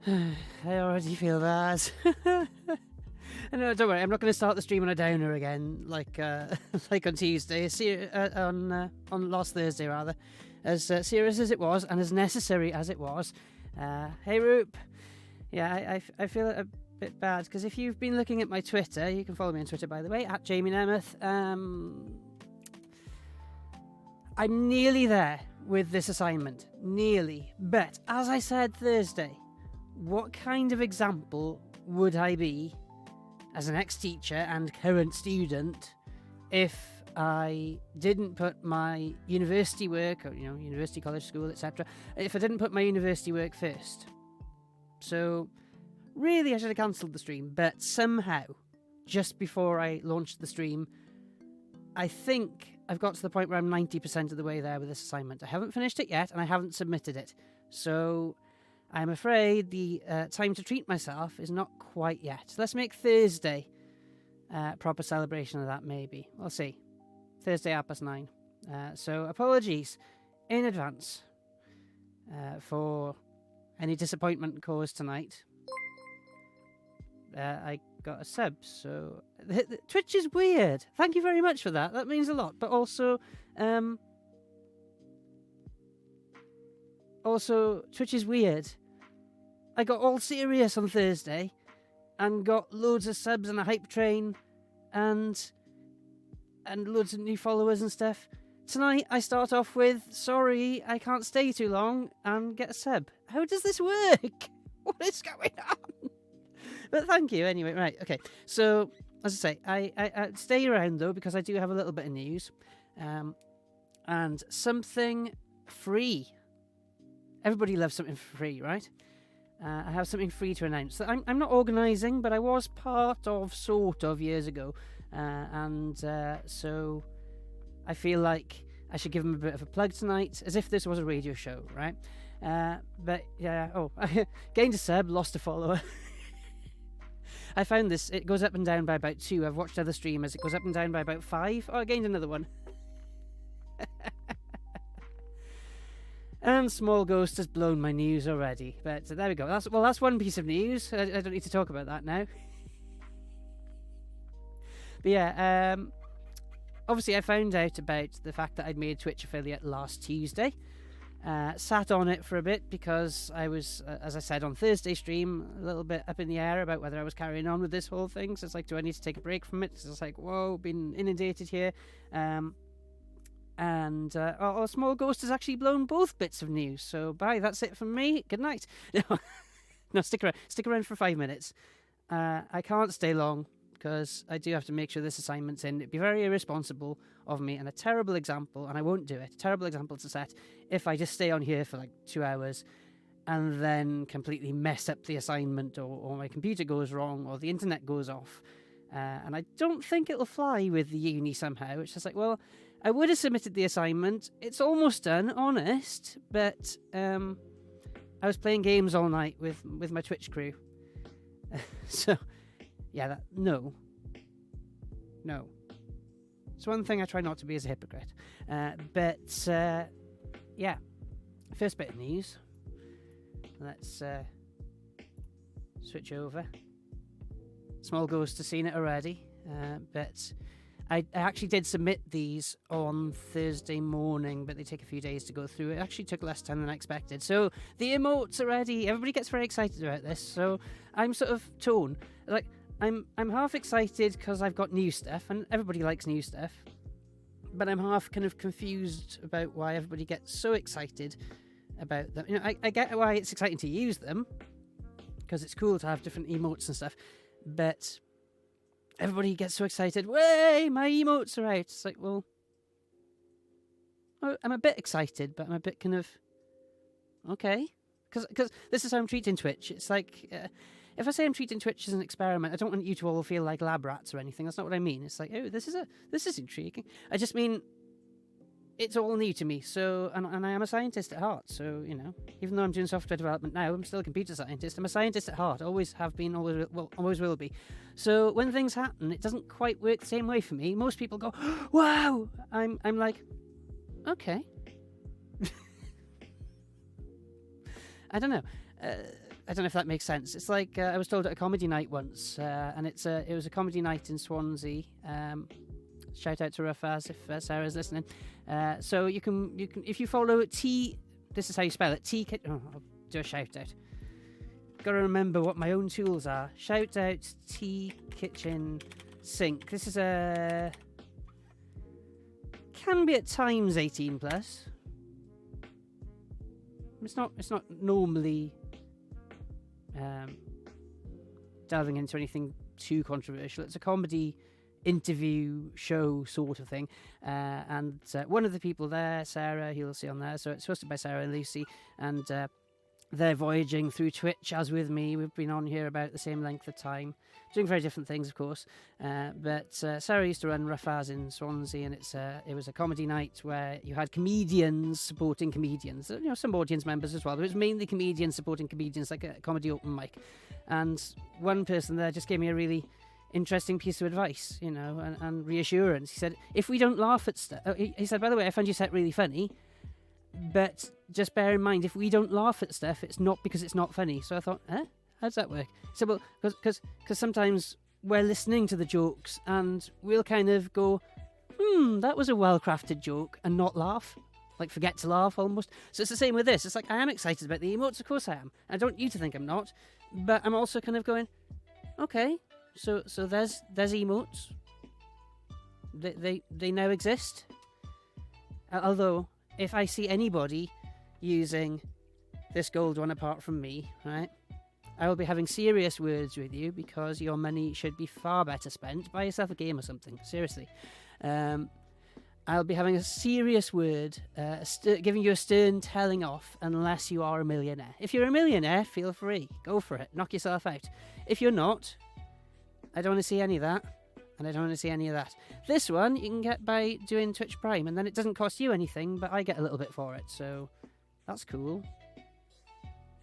I already feel bad. No, don't worry. I'm not going to start the stream on a downer again, like like on Tuesday, on last Thursday rather. As serious as it was and as necessary as it was. Hey, Roop. Yeah, I feel a bit bad because if you've been looking at my Twitter, you can follow me on Twitter, by the way, at Jamie Nemeth. I'm nearly there with this assignment. Nearly. But as I said Thursday, what kind of example would I be as an ex-teacher and current student if I didn't put my university work, or university, college, school, etc., if I didn't put my university work first? So really I should have cancelled the stream, but somehow, just before I launched the stream, I think I've got to the point where I'm 90% of the way there with this assignment. I haven't finished it yet, and I haven't submitted it. So I'm afraid the time to treat myself is not quite yet. Let's make Thursday proper celebration of that, maybe. We'll see. Thursday 9:30. So apologies in advance for any disappointment caused tonight. I got a sub, so Twitch is weird. Thank you very much for that. That means a lot. But also Twitch is weird. I got all serious on Thursday and got loads of subs and a hype train and loads of new followers and stuff. Tonight I start off with, sorry, I can't stay too long, and get a sub. How does this work? What is going on? But thank you anyway. Right, okay. So, as I say, I stay around though because I do have a little bit of news. And something free. Everybody loves something free, right? I have something free to announce. I'm not organising, but I was part of, sort of, years ago. So I feel like I should give them a bit of a plug tonight, as if this was a radio show, right? But yeah, I gained a sub, lost a follower. I found this, it goes up and down by about 2. I've watched other streamers, it goes up and down by about 5. Oh, I gained another one. And Small Ghost has blown my news already. But there we go. That's one piece of news. I don't need to talk about that now. But yeah, obviously I found out about the fact that I'd made a Twitch affiliate last Tuesday. Sat on it for a bit because I was, as I said on Thursday stream, a little bit up in the air about whether I was carrying on with this whole thing. So it's like, do I need to take a break from it? Because it's like, whoa, been inundated here. Small Ghost has actually blown both bits of news. So bye, that's it from me. Good night. No, stick around for 5 minutes. I can't stay long because I do have to make sure this assignment's in. It'd be very irresponsible of me and a terrible example, and I won't do it. Terrible example to set if I just stay on here for like 2 hours and then completely mess up the assignment, or my computer goes wrong, or the internet goes off. And I don't think it'll fly with the uni somehow. It's just like, well, I would have submitted the assignment. It's almost done, honest, but I was playing games all night with my Twitch crew. So, yeah, no. It's one thing I try not to be as a hypocrite. Yeah, first bit of news. Let's switch over. Small Ghost has seen it already, but I actually did submit these on Thursday morning, but they take a few days to go through. It actually took less time than I expected. So the emotes are ready. Everybody gets very excited about this. So I'm sort of torn. Like I'm half excited because I've got new stuff, and everybody likes new stuff. But I'm half kind of confused about why everybody gets so excited about them. I get why it's exciting to use them, because it's cool to have different emotes and stuff. But everybody gets so excited. Way, my emotes are out. It's like, well, I'm a bit excited, but I'm a bit kind of okay, because this is how I'm treating Twitch. It's like, if I say I'm treating Twitch as an experiment, I don't want you to all feel like lab rats or anything. That's not what I mean. It's like, oh, this is intriguing. I just mean it's all new to me. So, and I am a scientist at heart. So, even though I'm doing software development now, I'm still a computer scientist. I'm a scientist at heart. Always have been. Always will be. So when things happen, it doesn't quite work the same way for me. Most people go, "Wow!" I'm like, okay. I don't know. I don't know if that makes sense. It's like I was told at a comedy night once, and it was a comedy night in Swansea. Shout out to Rafaz if Sarah's listening. So you can if you follow T. This is how you spell it. I'll do a shout out. Got to remember what my own tools are. Shout out T Kitchen Sink. This is can be at times 18 plus. It's not normally delving into anything too controversial. It's a comedy interview show sort of thing, and one of the people there, Sarah, you'll see on there, so it's hosted by Sarah and Lucy, and they're voyaging through Twitch as with me. We've been on here about the same length of time, doing very different things, of course, but Sarah used to run Rafaz in Swansea, and it was a comedy night where you had comedians supporting comedians, some audience members as well, but it was mainly comedians supporting comedians, like a comedy open mic. And one person there just gave me a really interesting piece of advice, and reassurance. He said, if we don't laugh at stuff, he said, by the way, I found your set really funny, but just bear in mind, if we don't laugh at stuff, it's not because it's not funny. So I thought, how does that work? He said, well, because sometimes we're listening to the jokes and we'll kind of go, that was a well-crafted joke, and not laugh. Like, forget to laugh, almost. So it's the same with this. It's like, I am excited about the emotes, of course I am. I don't want you to think I'm not, but I'm also kind of going, okay, so there's emotes. They now exist. Although, if I see anybody using this gold one apart from me, right, I will be having serious words with you, because your money should be far better spent. Buy yourself a game or something, seriously. I'll be having a serious word, giving you a stern telling off, unless you are a millionaire. If you're a millionaire, feel free. Go for it. Knock yourself out. If you're not, I don't want to see any of that, and I don't want to see any of that. This one you can get by doing Twitch Prime, and then it doesn't cost you anything, but I get a little bit for it, so that's cool.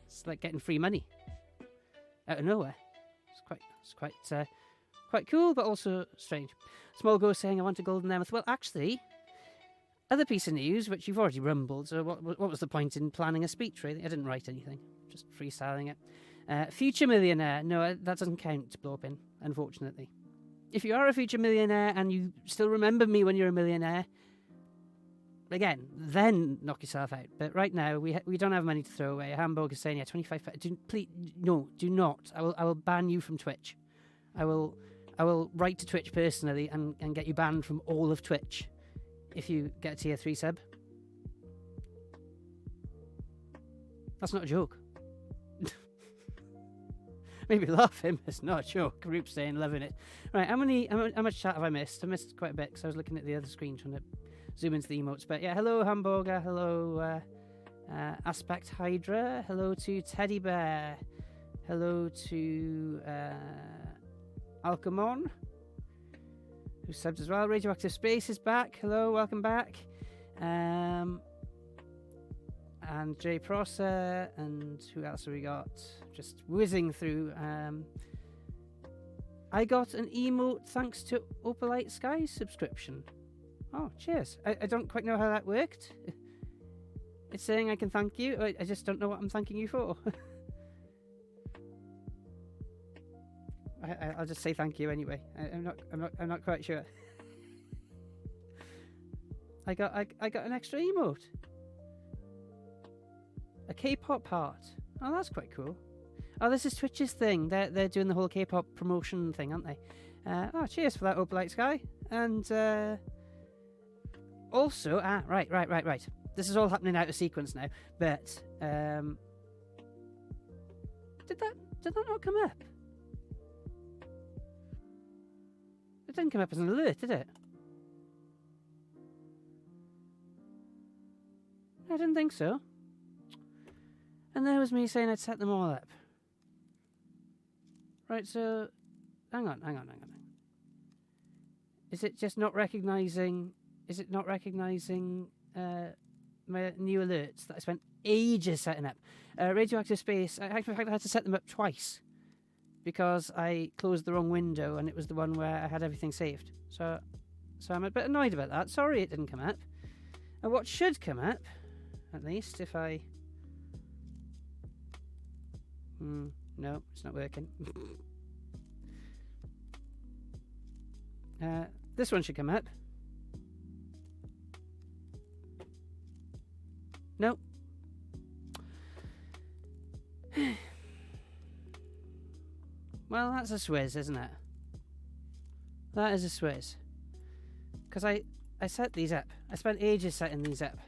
It's like getting free money out of nowhere. It's quite cool, but also strange. Small Ghost saying, I want a golden Emmet. Well, actually, other piece of news, which you've already rumbled, so what was the point in planning a speech, really? I didn't write anything, just freestyling it. Future millionaire. No, that doesn't count to blow up in, unfortunately. If you are a future millionaire and you still remember me when you're a millionaire, again, then knock yourself out. But right now, we don't have money to throw away. Hamburg is saying, yeah, 25. Please, no, do not. I will ban you from Twitch. I will write to Twitch personally and get you banned from all of Twitch if you get a tier 3 sub. That's not a joke. Maybe laugh him. It's not a joke. Group saying loving it. Right, how much chat have I missed? I missed quite a bit because I was looking at the other screen trying to zoom into the emotes. But yeah, hello Hamburger, hello Aspect Hydra, hello to Teddy Bear, hello to Alcamon, who subbed as well. Radioactive Space is back. Hello, welcome back. And Jay Prosser, and who else have we got? Just whizzing through. I got an emote thanks to Opalite Skies subscription. Oh, cheers. I don't quite know how that worked. It's saying I can thank you. I just don't know what I'm thanking you for. I'll just say thank you anyway. I'm not quite sure. I got an extra emote. A K-pop heart. Oh, that's quite cool. Oh, this is Twitch's thing. They're doing the whole K-pop promotion thing, aren't they? Cheers for that, Opalite Sky. And also, right. This is all happening out of sequence now. But did that not come up? It didn't come up as an alert, did it? I didn't think so. And there was me saying I'd set them all up. Right, so hang on. Is it just not recognising? Is it not recognising my new alerts that I spent ages setting up? Radioactive Space. I had to set them up twice because I closed the wrong window and it was the one where I had everything saved. So I'm a bit annoyed about that. Sorry it didn't come up. And what should come up, at least, if I No, it's not working. This one should come up. Nope. Well, that's a swizz, isn't it? That is a swizz. Because I set these up. I spent ages setting these up.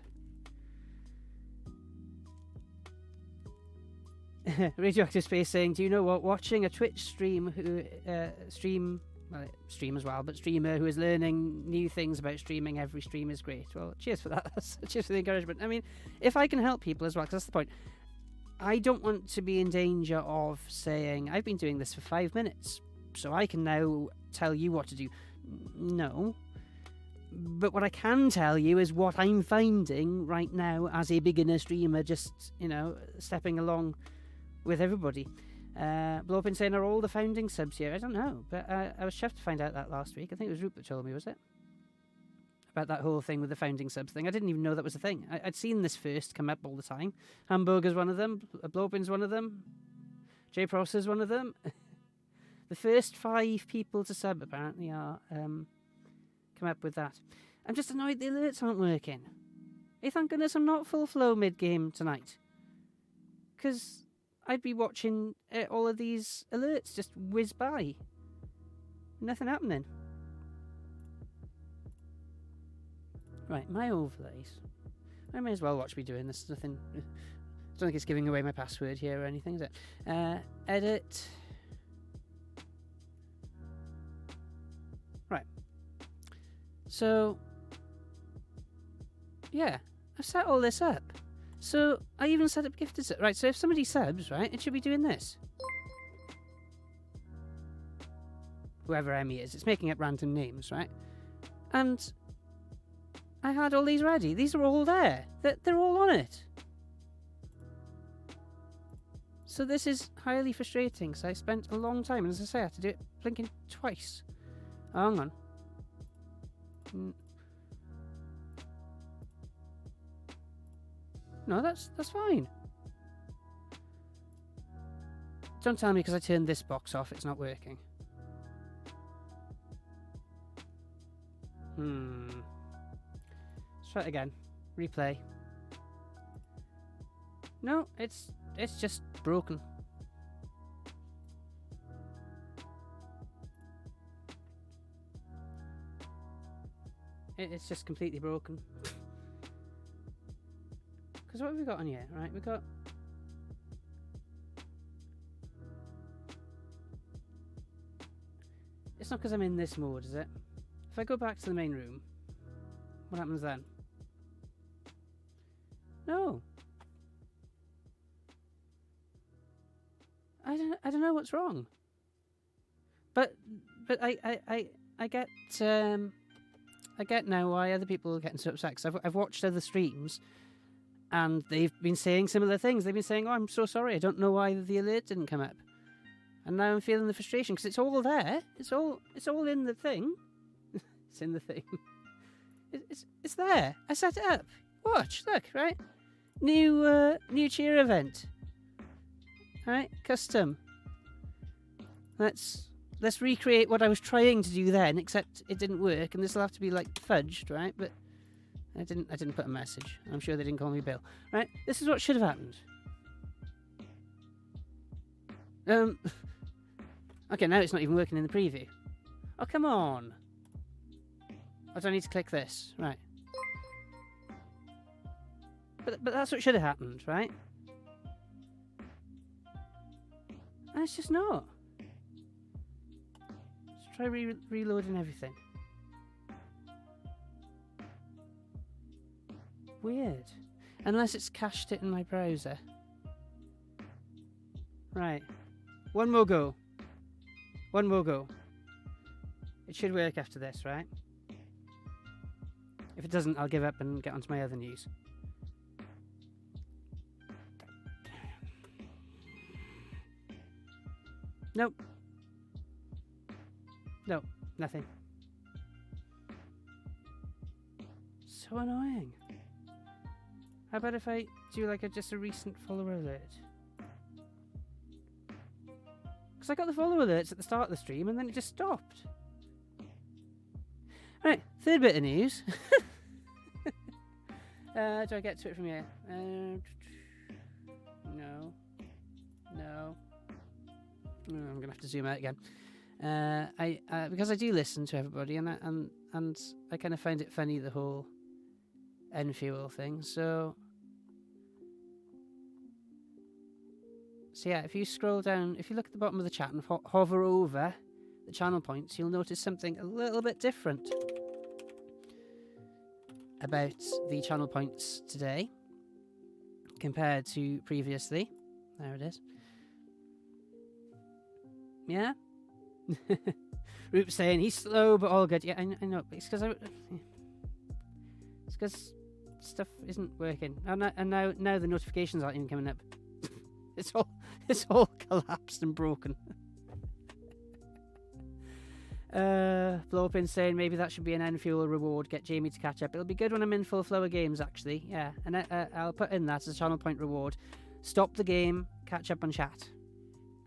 Radioactive Space saying, do you know what? Watching a Twitch stream stream as well, but streamer who is learning new things about streaming every stream is great. Well, cheers for that. Cheers for the encouragement. I mean, if I can help people as well, because that's the point. I don't want to be in danger of saying, I've been doing this for 5 minutes, so I can now tell you what to do. No. But what I can tell you is what I'm finding right now as a beginner streamer, just, stepping along with everybody. Blopin saying, are all the founding subs here? I don't know, but I was chuffed to find out that last week. I think it was Roop that told me, was it? About that whole thing with the founding subs thing. I didn't even know that was a thing. I'd seen this first come up all the time. Hamburger's one of them. Blopin's one of them. J Pross is one of them. The first 5 people to sub apparently are come up with that. I'm just annoyed the alerts aren't working. Hey, thank goodness I'm not full flow mid-game tonight. Because I'd be watching all of these alerts just whiz by. Nothing happening. Right, my overlays. I may as well watch me doing this. Nothing. I don't think it's giving away my password here or anything, is it? Edit. Right. So, yeah, I've set all this up. So, I even set up gifted subs. Right, so if somebody subs, right, it should be doing this. Whoever Emmy is, it's making up random names, right? And I had all these ready. These are all there. They're all on it. So this is highly frustrating. So I spent a long time, and as I say, I had to do it blinking twice. Oh, hang on. No, that's fine. Don't tell me because I turned this box off, it's not working. Let's try it again. Replay. No, it's just broken. It's just completely broken. Because what have we got on here? Right, we've got... It's not because I'm in this mode, is it? If I go back to the main room, what happens then? No. I don't know what's wrong. But I get I get now why other people are getting so upset. 'Cause I've watched other streams, and they've been saying similar things. They've been saying, "Oh, I'm so sorry. I don't know why the alert didn't come up." And now I'm feeling the frustration because it's all there. It's all in the thing. It's in the thing. It's there. I set it up. Watch, look, right? New cheer event. Right, custom. Let's recreate what I was trying to do then, except it didn't work, and this will have to be like fudged, right? But I didn't put a message. I'm sure they didn't call me Bill. Right? This is what should have happened. Okay, now it's not even working in the preview. Oh, come on. I don't need to click this. Right. But that's what should have happened, right? And it's just not. Let's try reloading everything. Weird. Unless it's cached it in my browser. Right. One more go. One more go. It should work after this, right? If it doesn't, I'll give up and get onto my other news. Nope. Nope. Nothing. So annoying. How about if I do like just a recent follower alert? Because I got the follow alerts at the start of the stream and then it just stopped. Right, third bit of news. Do I get to it from here? No. I'm gonna have to zoom out again. Because I do listen to everybody, and I kind of find it funny, the whole N-Fuel thing. So yeah, if you scroll down, if you look at the bottom of the chat and hover over the channel points, you'll notice something a little bit different about the channel points today compared to previously. There it is. Yeah? Roop's saying he's slow but all good. Yeah, I know. It's because stuff isn't working. And now the notifications aren't even coming up. It's all collapsed and broken. Blow up in saying maybe that should be an N-Fuel reward. Get Jamie to catch up. It'll be good when I'm in full flow of games, actually. Yeah, and I'll put in that as a channel point reward. Stop the game, catch up on chat.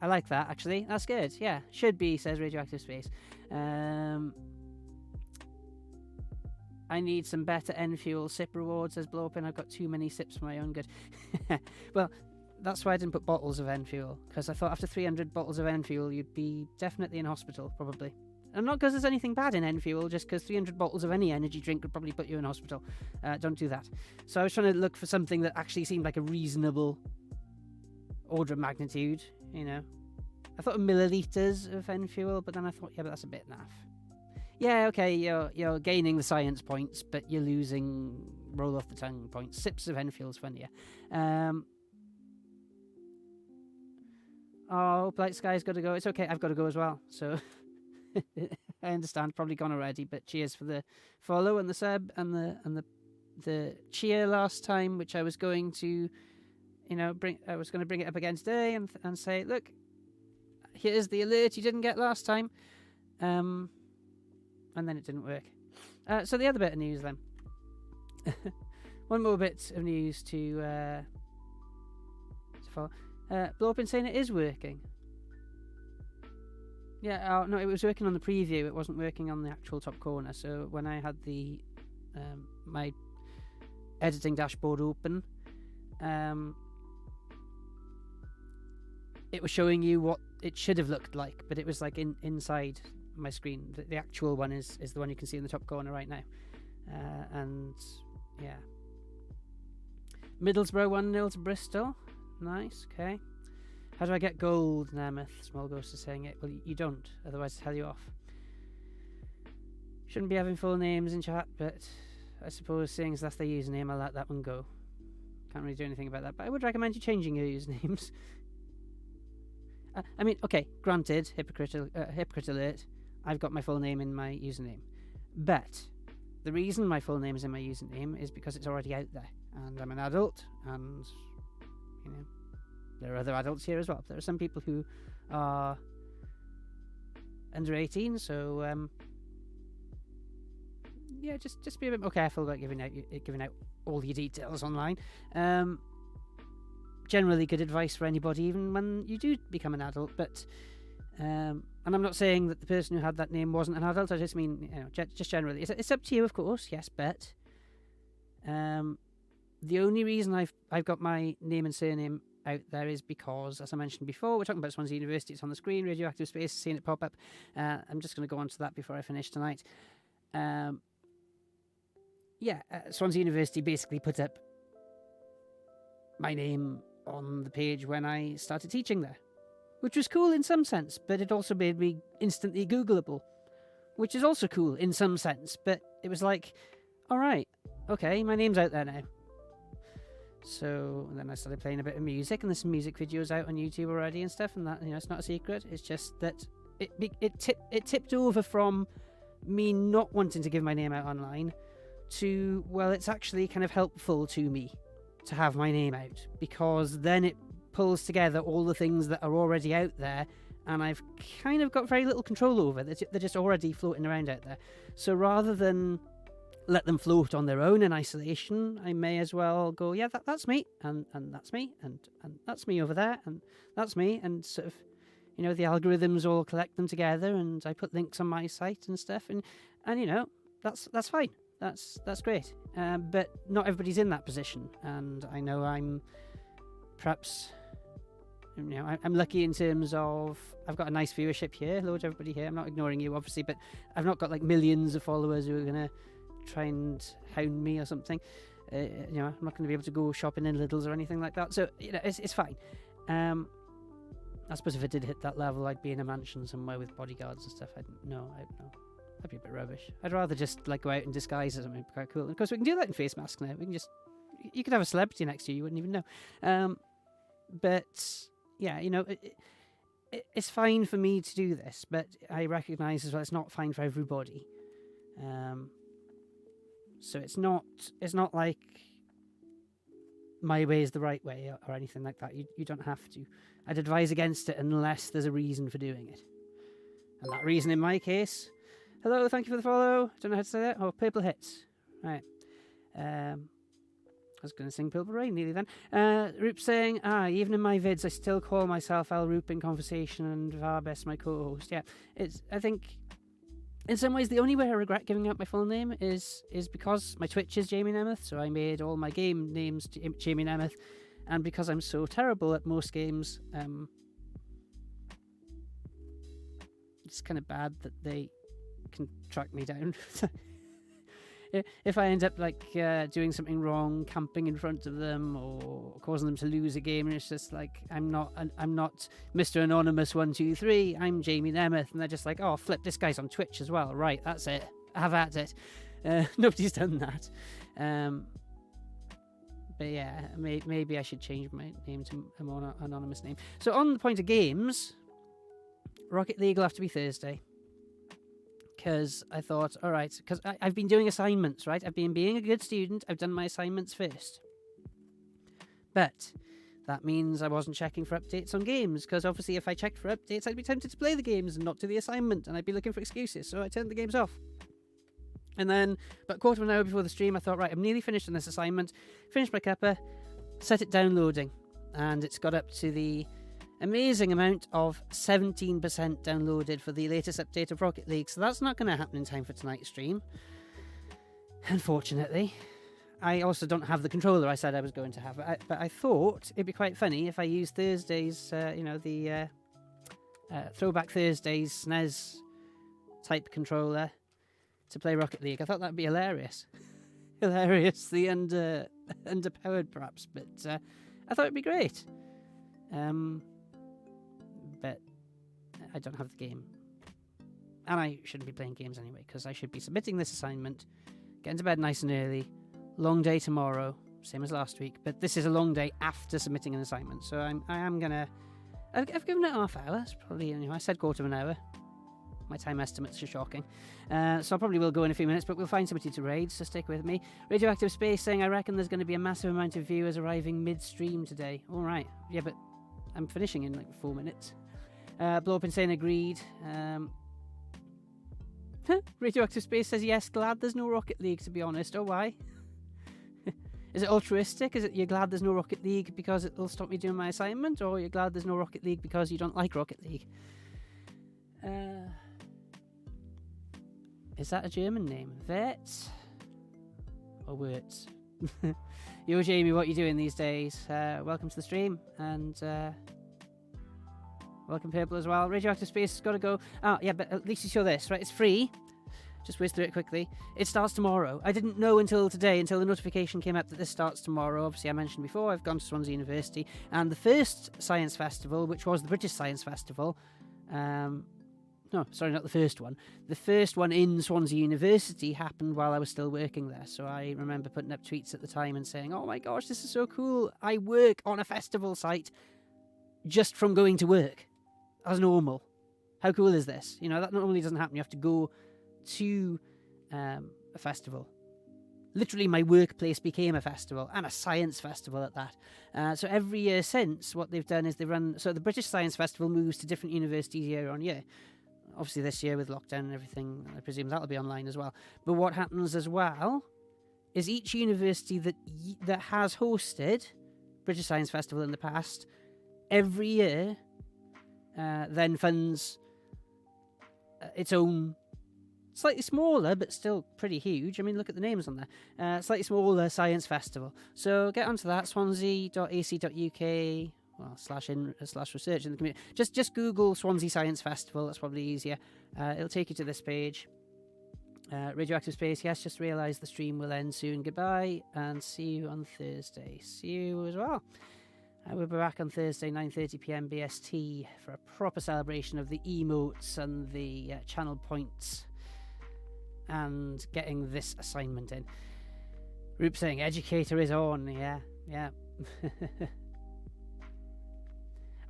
I like that, actually. That's good. Yeah, should be, says Radioactive Space. I need some better N-Fuel sip rewards, says Blow Up in. I've got too many sips for my own good. Well, that's why I didn't put bottles of N-Fuel, because I thought after 300 bottles of N-Fuel, you'd be definitely in hospital, probably. And not because there's anything bad in N-Fuel, just because 300 bottles of any energy drink would probably put you in hospital. Don't do that. So I was trying to look for something that actually seemed like a reasonable order of magnitude, you know. I thought of milliliters of N-Fuel, but then I thought, yeah, but that's a bit naff. Yeah, okay, you're gaining the science points, but you're losing roll off the tongue points. Sips of N-Fuel's funnier. Oh, Blight Sky's got to go. It's okay, I've got to go as well. So I understand, probably gone already, but cheers for the follow and the sub and the cheer last time, which I was going to, bring it up again today and say, look, here's the alert you didn't get last time. And then it didn't work. So the other bit of news then. One more bit of news to follow. Blow Up in saying it is working. Yeah, no, it was working on the preview. It wasn't working on the actual top corner. So when I had the my editing dashboard open, it was showing you what it should have looked like, but it was like inside my screen. The actual one is the one you can see in the top corner right now. And yeah, Middlesbrough 1-0 to Bristol. Nice, okay. How do I get gold, Nemeth? Small Ghost is saying it. Well, you don't, otherwise I'll tell you off. Shouldn't be having full names in chat, but I suppose seeing as that's their username, I'll let that one go. Can't really do anything about that, but I would recommend you changing your usernames. I mean, okay, granted, hypocrite alert, I've got my full name in my username. But the reason my full name is in my username is because it's already out there. And I'm an adult, and, there are other adults here as well. There are some people who are under 18, so, yeah, just be a bit more careful about giving out all your details online. Generally good advice for anybody, even when you do become an adult, but and I'm not saying that the person who had that name wasn't an adult. I just mean, just generally, it's up to you, of course, yes, but the only reason I've got my name and surname out there is because, as I mentioned before, we're talking about Swansea University. It's on the screen, Radioactive Space, seeing it pop up. I'm just going to go on to that before I finish tonight. Swansea University basically put up my name on the page when I started teaching there, which was cool in some sense, but it also made me instantly Googleable, which is also cool in some sense, but it was like, all right, okay, my name's out there now. So then I started playing a bit of music, and there's some music videos out on YouTube already and stuff, and that, it's not a secret. It's just that it tipped over from me not wanting to give my name out online to, well, it's actually kind of helpful to me to have my name out, because then it pulls together all the things that are already out there, and I've kind of got very little control over. They're just already floating around out there. So rather than let them float on their own in isolation, I may as well go, yeah, that's me, and that's me, and that's me over there, and that's me, and sort of the algorithms all collect them together, and I put links on my site and stuff, and that's fine. That's great. But not everybody's in that position, and I know I'm perhaps, I'm lucky in terms of I've got a nice viewership here. Hello to everybody here. I'm not ignoring you, obviously, but I've not got like millions of followers who are gonna try and hound me or something. I'm not going to be able to go shopping in Lidl's or anything like that. So it's fine. I suppose if I did hit that level, I'd be in a mansion somewhere with bodyguards and stuff. That'd be a bit rubbish. I'd rather just like go out in disguise or something. It'd be quite cool. And of course, we can do that in face masks now. You could have a celebrity next to you wouldn't even know. But yeah, it's fine for me to do this, but I recognise as well it's not fine for everybody. So it's not like my way is the right way or anything like that. You don't have to. I'd advise against it unless there's a reason for doing it. And that reason in my case, hello, thank you for the follow. Don't know how to say that. Oh, Purple Hits. Right. I was going to sing Purple Rain nearly then. Roop saying, even in my vids, I still call myself Al Roop in conversation and Varbest my co-host. Yeah, I think in some ways the only way I regret giving up my full name is because my Twitch is Jamie Nemeth, so I made all my game names Jamie Nemeth, and because I'm so terrible at most games, it's kind of bad that they can track me down. If I end up doing something wrong, camping in front of them or causing them to lose a game, and it's just like I'm not Mr. Anonymous 123. I'm Jamie Nemeth, and they're just like, oh, flip, this guy's on Twitch as well. Right, that's it. Have at it. Nobody's done that. But yeah, maybe I should change my name to a more anonymous name. So on the point of games, Rocket League will have to be Thursday. Because I thought, all right, because I've been doing assignments, right? I've been being a good student. I've done my assignments first. But that means I wasn't checking for updates on games, because obviously if I checked for updates, I'd be tempted to play the games and not do the assignment, and I'd be looking for excuses, so I turned the games off. And then, about a quarter of an hour before the stream, I thought, right, I'm nearly finished on this assignment. Finished my cuppa, set it downloading, and it's got up to the amazing amount of 17% downloaded for the latest update of Rocket League, so that's not going to happen in time for tonight's stream, unfortunately. I also don't have the controller I said I was going to have, but I thought it'd be quite funny if I used Thursday's, the Throwback Thursdays SNES type controller to play Rocket League. I thought that'd be hilarious. Hilariously underpowered perhaps, but I thought it'd be great. But I don't have the game. And I shouldn't be playing games anyway, because I should be submitting this assignment, getting to bed nice and early, long day tomorrow, same as last week, but this is a long day after submitting an assignment, so I've given it half hour. It's probably, I said quarter of an hour. My time estimates are shocking. So I probably will go in a few minutes, but we'll find somebody to raid, so stick with me. Radioactive Space saying, I reckon there's going to be a massive amount of viewers arriving mid-stream today. All right. Yeah, but I'm finishing in 4 minutes. Blow up and saying agreed. Radioactive Space says, yes, glad there's no Rocket League, to be honest. Oh, why? Is it altruistic? Is it you're glad there's no Rocket League because it'll stop me doing my assignment? Or you're glad there's no Rocket League because you don't like Rocket League? Is that a German name? Vet? Or Wirtz? Yo, Jamie, what are you doing these days? Welcome to the stream. And welcome, Purple, as well. Radioactive Space has got to go. Yeah, but at least you saw this, right? It's free. Just whiz through it quickly. It starts tomorrow. I didn't know until today, until the notification came up that this starts tomorrow. Obviously, I mentioned before, I've gone to Swansea University. And the first Science Festival, which was the British Science Festival, no, sorry, not the first one. The first one in Swansea University happened while I was still working there. So I remember putting up tweets at the time and saying, oh my gosh, this is so cool. I work on a festival site just from going to work as normal. How cool is this? That normally doesn't happen. You have to go to a festival. Literally, my workplace became a festival, and a science festival at that. So every year since, what they've done is they run... So the British Science Festival moves to different universities year on year. Obviously, this year with lockdown and everything, I presume that'll be online as well. But what happens as well is each university that has hosted British Science Festival in the past, every year, then funds its own slightly smaller but still pretty huge. I mean, look at the names on there. Slightly smaller science festival. So get onto that, swansea.ac.uk. Well, /slash research in the community. Just Google Swansea Science Festival. That's probably easier. It'll take you to this page. Radioactive Space. Yes, just realised the stream will end soon. Goodbye, and see you on Thursday. See you as well. We'll be back on Thursday, 9:30 p.m. BST, for a proper celebration of the emotes and the channel points, and getting this assignment in. Roop saying, "Educator is on." Yeah.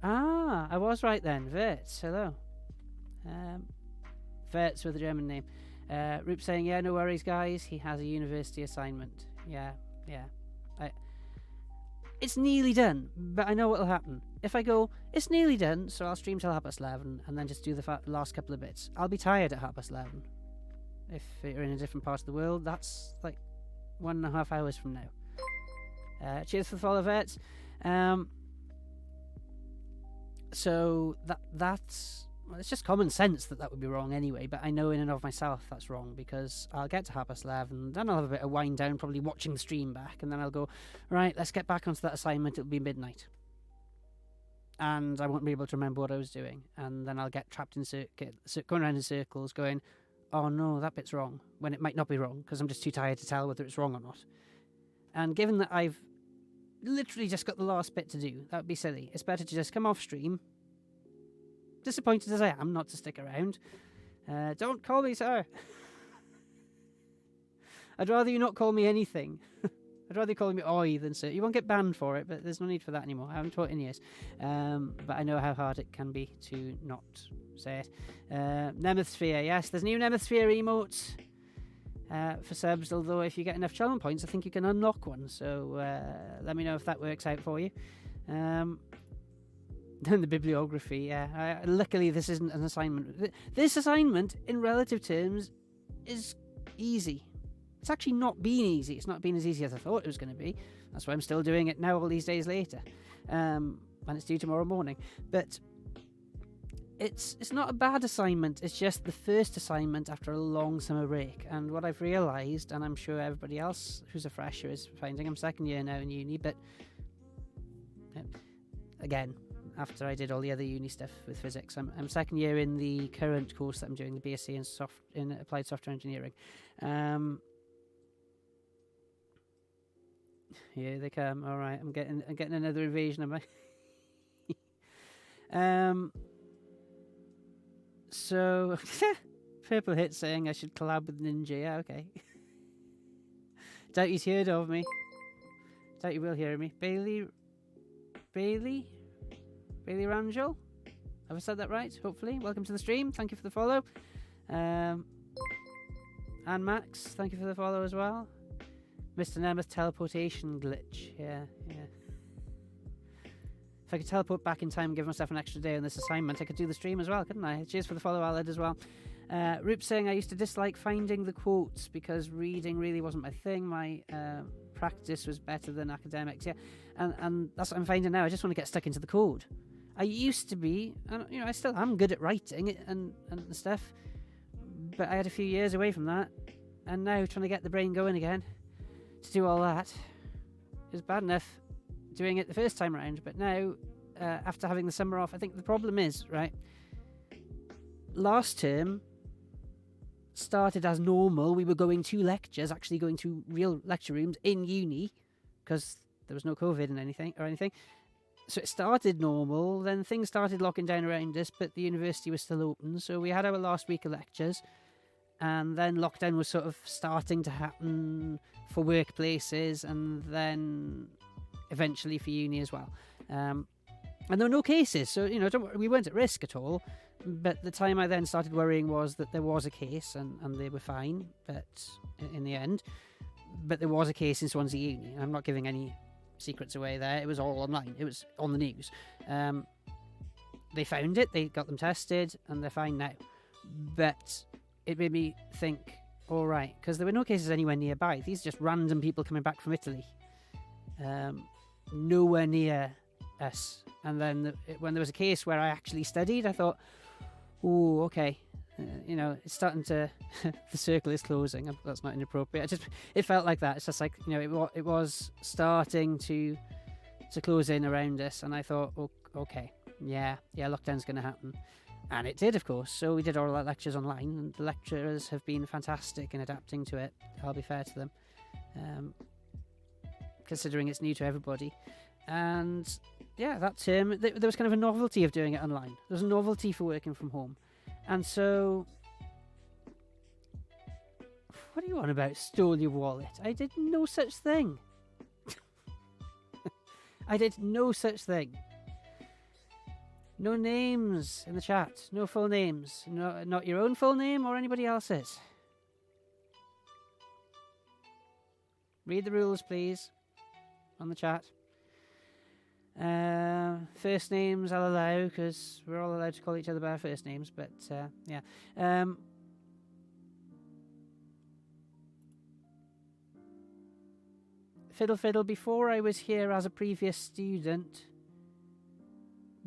I was right then. Verts, hello. Verts with a German name. Roop saying, "Yeah, no worries, guys. He has a university assignment." Yeah. It's nearly done, but I know what'll happen. If I go, it's nearly done, so I'll stream till 11:30 and then just do the last couple of bits. I'll be tired at 11:30. If you're in a different part of the world, that's like 1.5 hours from now. Cheers for the follow, Verts. So that's well, it's just common sense that would be wrong anyway, but I know in and of myself that's wrong, because I'll get to 11:30, then I'll have a bit of wind down, probably watching the stream back, and then I'll go, right, let's get back onto that assignment. It'll be midnight, and I won't be able to remember what I was doing, and then I'll get trapped in going around in circles going, oh no, that bit's wrong, when it might not be wrong, because I'm just too tired to tell whether it's wrong or not. And given that I've literally just got the last bit to do, that would be silly. It's better to just come off stream, disappointed as I am not to stick around. Don't call me sir. I'd rather you not call me anything. I'd rather you call me oi than sir. You won't get banned for it, but there's no need for that anymore. I haven't taught in years. But I know how hard it can be to not say it. Nemeth Sphere, yes, there's new Nemeth Sphere emotes for subs, although if you get enough challenge points, I think you can unlock one. So let me know if that works out for you. Then the bibliography, yeah. Luckily, this isn't an assignment. This assignment, in relative terms, is easy. It's actually not been easy. It's not been as easy as I thought it was going to be. That's why I'm still doing it now all these days later. And it's due tomorrow morning. But it's not a bad assignment. It's just the first assignment after a long summer break. And what I've realised, and I'm sure everybody else who's a fresher is finding, I'm second year now in uni, but again, after I did all the other uni stuff with physics, I'm second year in the current course that I'm doing, the BSc in Applied Software Engineering. Here they come. All right, I'm getting another invasion of my. So Purple Hit saying I should collab with Ninja. Yeah, okay. Doubt he's heard of me. Doubt you will hear me. Bailey Rangel? Have I said that right? Hopefully. Welcome to the stream. Thank you for the follow. And Max, thank you for the follow as well. Mr. Nemeth teleportation glitch. Yeah. If I could teleport back in time and give myself an extra day on this assignment, I could do the stream as well, couldn't I? Cheers for the follow, Aled, as well. Roop saying I used to dislike finding the quotes because reading really wasn't my thing. My practice was better than academics. Yeah, and that's what I'm finding now. I just want to get stuck into the code. I used to be, and I still am good at writing and stuff, but I had a few years away from that, and now trying to get the brain going again to do all that is bad enough doing it the first time around, but now after having the summer off, I think the problem is, right, last term started as normal. We were going to lectures, actually going to real lecture rooms in uni, because there was no COVID and anything. So it started normal, then things started locking down around us, but the university was still open, so we had our last week of lectures, and then lockdown was sort of starting to happen for workplaces, and then eventually for uni as well. And there were no cases, so we weren't at risk at all. But the time I then started worrying was that there was a case, and they were fine, but in the end. But there was a case in Swansea Uni. I'm not giving any secrets away there. It was all online. It was on the news. They found it, they got them tested, and they're fine now. But it made me think, all right, because there were no cases anywhere nearby. These are just random people coming back from Italy. Nowhere near us. And then when there was a case where I actually studied, I thought, oh, okay, it's starting to, the circle is closing. That's not inappropriate. It felt like that. It's just like, it was starting to close in around us. And I thought, oh, okay, yeah, lockdown's going to happen. And it did, of course. So we did all our lectures online, and the lecturers have been fantastic in adapting to it. I'll be fair to them, considering it's new to everybody. And yeah, that term, there was kind of a novelty of doing it online. There was a novelty for working from home. And so, what are you on about? Stole your wallet? I did no such thing. I did no such thing. No names in the chat. No full names. No, not your own full name or anybody else's. Read the rules, please, on the chat. First names I'll allow, because we're all allowed to call each other by our first names, but yeah. Fiddle, before I was here as a previous student,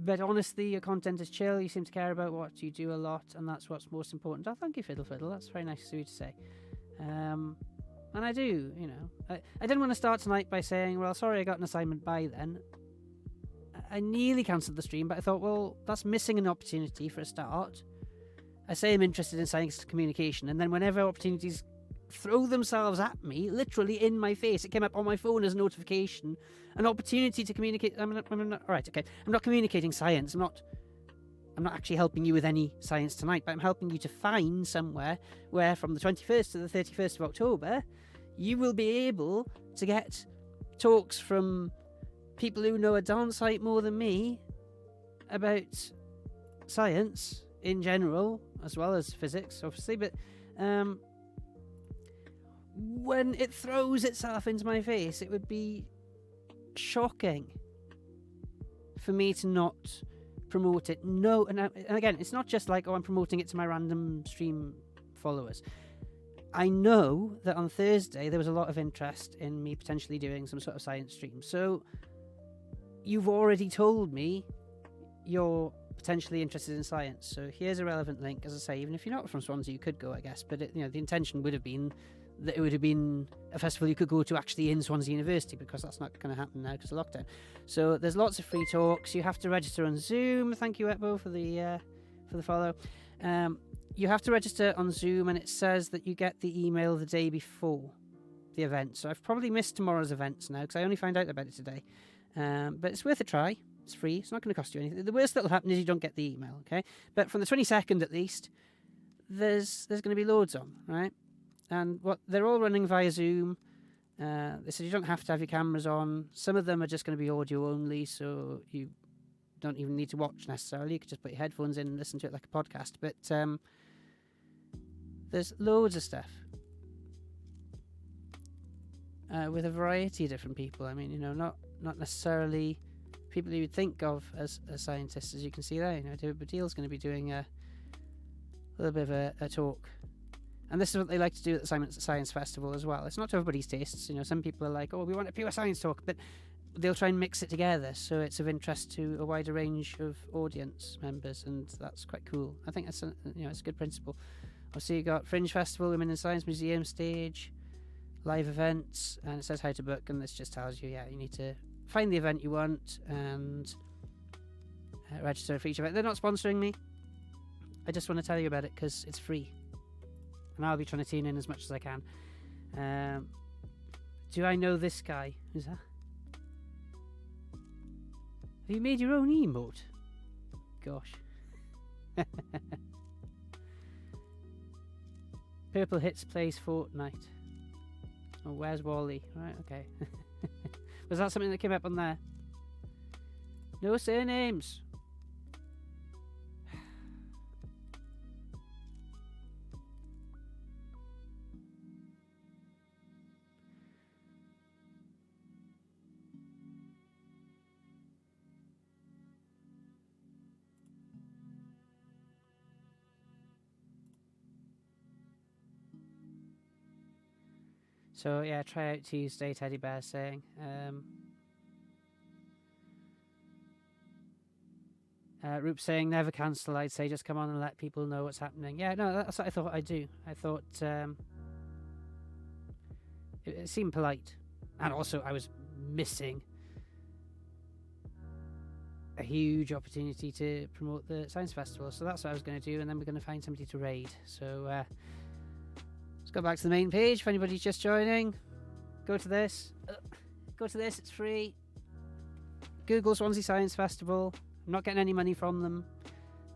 but honestly, your content is chill. You seem to care about what you do a lot, and that's what's most important. Oh, thank you, Fiddle. That's very nice of you to say. And I do, I didn't want to start tonight by saying, well, sorry, I got an assignment by then. I nearly cancelled the stream, but I thought, well, that's missing an opportunity for a start. I say I'm interested in science communication, and then whenever opportunities throw themselves at me, literally in my face, it came up on my phone as a notification, an opportunity to communicate. I'm not communicating science. I'm not actually helping you with any science tonight, but I'm helping you to find somewhere where from the 21st to the 31st of October, you will be able to get talks from people who know a darn sight more than me about science in general, as well as physics, obviously, but when it throws itself into my face, it would be shocking for me to not promote it. No, and again, it's not just like, I'm promoting it to my random stream followers. I know that on Thursday there was a lot of interest in me potentially doing some sort of science stream. So you've already told me you're potentially interested in science. So here's a relevant link. As I say, even if you're not from Swansea, you could go, I guess. But the intention would have been that it would have been a festival you could go to actually in Swansea University, because that's not going to happen now because of lockdown. So there's lots of free talks. You have to register on Zoom. Thank you, Etbo, for the follow. You have to register on Zoom, and it says that you get the email the day before the event. So I've probably missed tomorrow's events now because I only found out about it today. But it's worth a try. It's free. It's not going to cost you anything. The worst that'll happen is you don't get the email, okay? But from the 22nd at least, there's going to be loads on, right? And they're all running via Zoom. They said you don't have to have your cameras on. Some of them are just going to be audio only, so you don't even need to watch necessarily. You could just put your headphones in and listen to it like a podcast. But there's loads of stuff with a variety of different people. I mean, not necessarily people you would think of as scientists, as you can see there. David Baddiel's going to be doing a little bit of a talk. And this is what they like to do at the Science Festival as well. It's not to everybody's tastes. Some people are like, oh, we want a pure science talk, but they'll try and mix it together so it's of interest to a wider range of audience members, and that's quite cool. I think that's it's a good principle. Also, you got Fringe Festival, Women in Science Museum stage, live events, and it says how to book, and this just tells you, you need to find the event you want and register for each event. They're not sponsoring me. I just want to tell you about it because it's free. And I'll be trying to tune in as much as I can. Do I know this guy? Who's that? Have you made your own emote? Gosh. Purple Hits plays Fortnite. Oh, where's Wally? Right, okay. Was that something that came up on there? No surnames. So yeah, try out Tuesday, Teddy Bear saying. Roop saying never cancel. I'd say just come on and let people know what's happening. Yeah, no, that's what I thought I'd do. I thought it seemed polite, and also I was missing a huge opportunity to promote the science festival, so that's what I was going to do, and then we're going to find somebody to raid. So let's go back to the main page. If anybody's just joining, go to this. It's free. Google Swansea Science Festival. I'm not getting any money from them,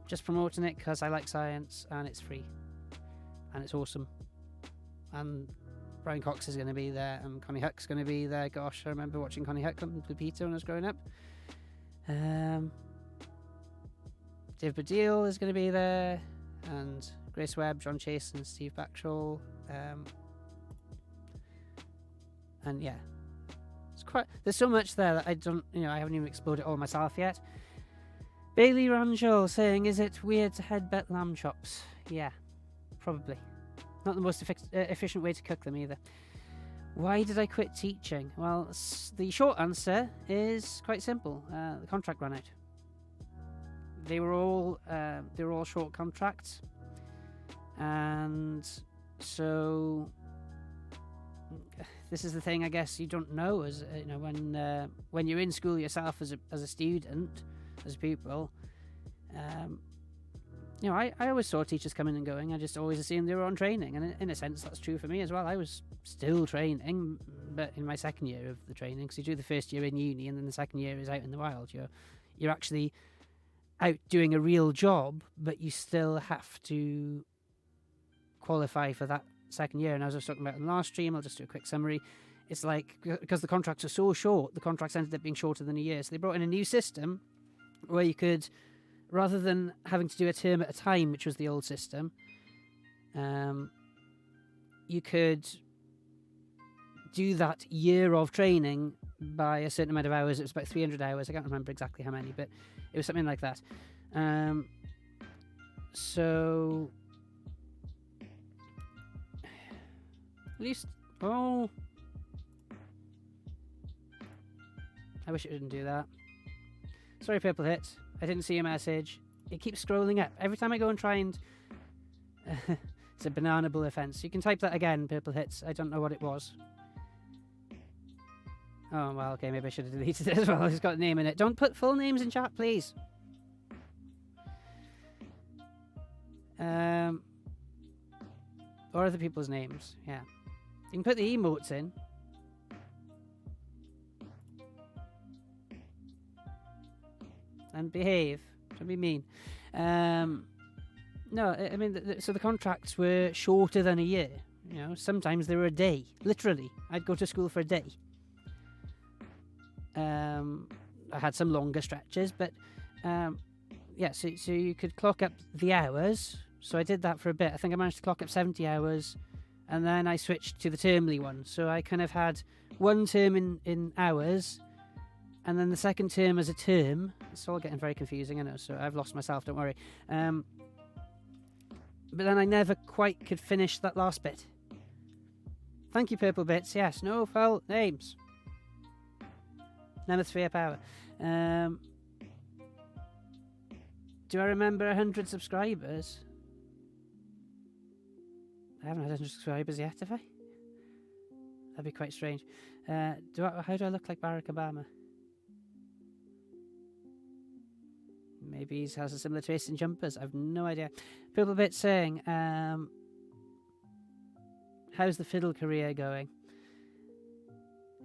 just promoting it because I like science, and it's free, and it's awesome. And Brian Cox is going to be there, and Connie Huck's going to be there. Gosh, I remember watching Connie Huck with Peter when I was growing up. Dave Baddiel is going to be there, and Grace Webb, John Chase, and Steve Backshall. And yeah, it's quite. There's so much there that I haven't even explored it all myself yet. Bailey Rangel saying, "Is it weird to headbutt lamb chops?" Yeah, probably. Not the most efficient way to cook them either. Why did I quit teaching? Well, the short answer is quite simple. The contract ran out. They were all short contracts, and so this is the thing. I guess you don't know as when you're in school yourself as a student, as a pupil. I always saw teachers coming and going. I just always assumed they were on training, and in a sense that's true for me as well. I was still training, but in my second year of the training, because you do the first year in uni and then the second year is out in the wild. You're actually out doing a real job, but you still have to qualify for that second year. And as I was talking about in the last stream, I'll just do a quick summary. It's like, because the contracts are so short, the contracts ended up being shorter than a year. So they brought in a new system where you could, rather than having to do a term at a time, which was the old system, you could do that year of training by a certain amount of hours. It was about 300 hours. I can't remember exactly how many, but it was something like that. So at least, I wish it didn't do that. Sorry, Purple Hit. I didn't see your message. It keeps scrolling up. Every time I go and try and... it's a bananable offence. You can type that again, Purple Hits. I don't know what it was. Oh, well, okay, maybe I should have deleted it as well. It's got a name in it. Don't put full names in chat, please. Or other people's names, yeah. You can put the emotes in. And behave. Don't be mean. No, I mean, so the contracts were shorter than a year. Sometimes they were a day. Literally, I'd go to school for a day. I had some longer stretches, but so you could clock up the hours. So I did that for a bit. I think I managed to clock up 70 hours, and then I switched to the termly one. So I kind of had one term in hours, and then the second term as a term. It's all getting very confusing, I know, so I've lost myself, don't worry. But then I never quite could finish that last bit. Thank you, Purple Bits. Yes, no foul names. Nemosphere Power. Do I remember 100 subscribers? I haven't had 100 subscribers yet, have I? That'd be quite strange. How do I look like Barack Obama? Maybe he has a similar taste in jumpers. I've no idea. Purple Bit saying, how's the fiddle career going?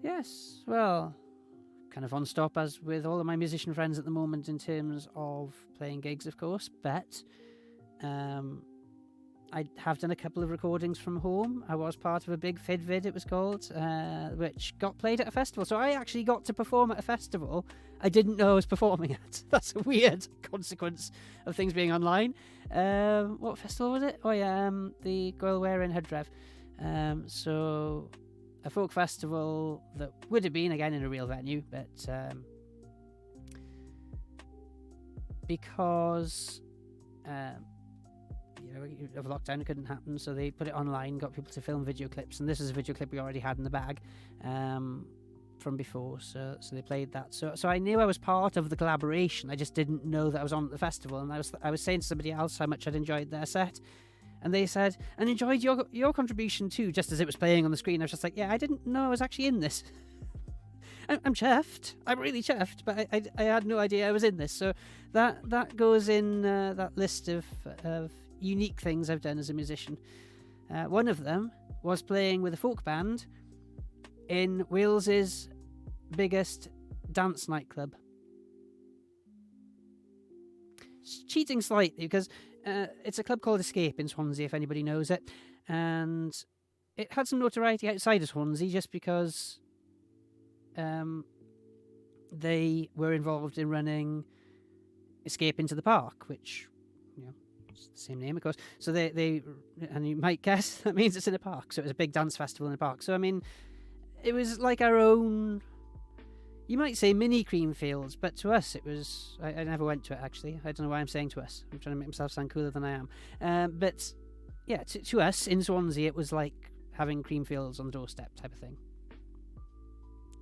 Yes, well, kind of on stop as with all of my musician friends at the moment in terms of playing gigs, of course, but I have done a couple of recordings from home. I was part of a big FidVid, it was called, which got played at a festival. So I actually got to perform at a festival I didn't know I was performing at. That's a weird consequence of things being online. What festival was it? Oh yeah, the Goilware in Hydref. So a folk festival that would have been again in a real venue, but because of lockdown, it couldn't happen, so they put it online, got people to film video clips, and this is a video clip we already had in the bag. from before, so they played that. So I knew I was part of the collaboration. I just didn't know that I was on at the festival. And I was saying to somebody else how much I'd enjoyed their set, and they said, and enjoyed your contribution too, just as it was playing on the screen. I was just like, yeah, I didn't know I was actually in this. I'm chuffed. I'm really chuffed, but I had no idea I was in this. So that goes in that list of unique things I've done as a musician. One of them was playing with a folk band in Wales's biggest dance nightclub. It's cheating slightly because it's a club called Escape in Swansea, if anybody knows it, and it had some notoriety outside of Swansea just because they were involved in running Escape into the Park, which, it's the same name, of course. So they and you might guess that means it's in a park. So it was a big dance festival in a park. So I mean, it was like our own, you might say mini Creamfields, but to us it was, I never went to it actually. I don't know why I'm saying to us. I'm trying to make myself sound cooler than I am. But yeah, to us in Swansea, it was like having Creamfields on the doorstep type of thing.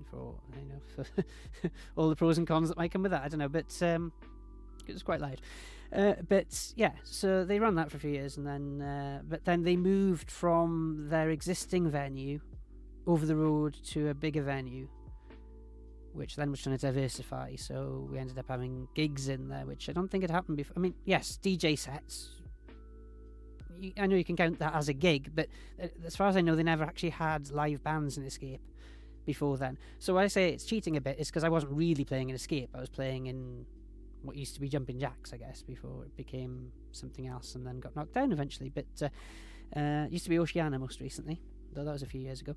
For all the pros and cons that might come with that, I don't know, but it was quite loud. But yeah, so they ran that for a few years, and then but then they moved from their existing venue over the road to a bigger venue, which then was trying to diversify. So we ended up having gigs in there, which I don't think had happened before. I mean, yes, DJ sets. I know you can count that as a gig, but as far as I know, they never actually had live bands in Escape before then. So I say it's cheating a bit is because I wasn't really playing in Escape. I was playing in what used to be Jumping Jacks, I guess, before it became something else and then got knocked down eventually. But it used to be Oceana most recently, though that was a few years ago.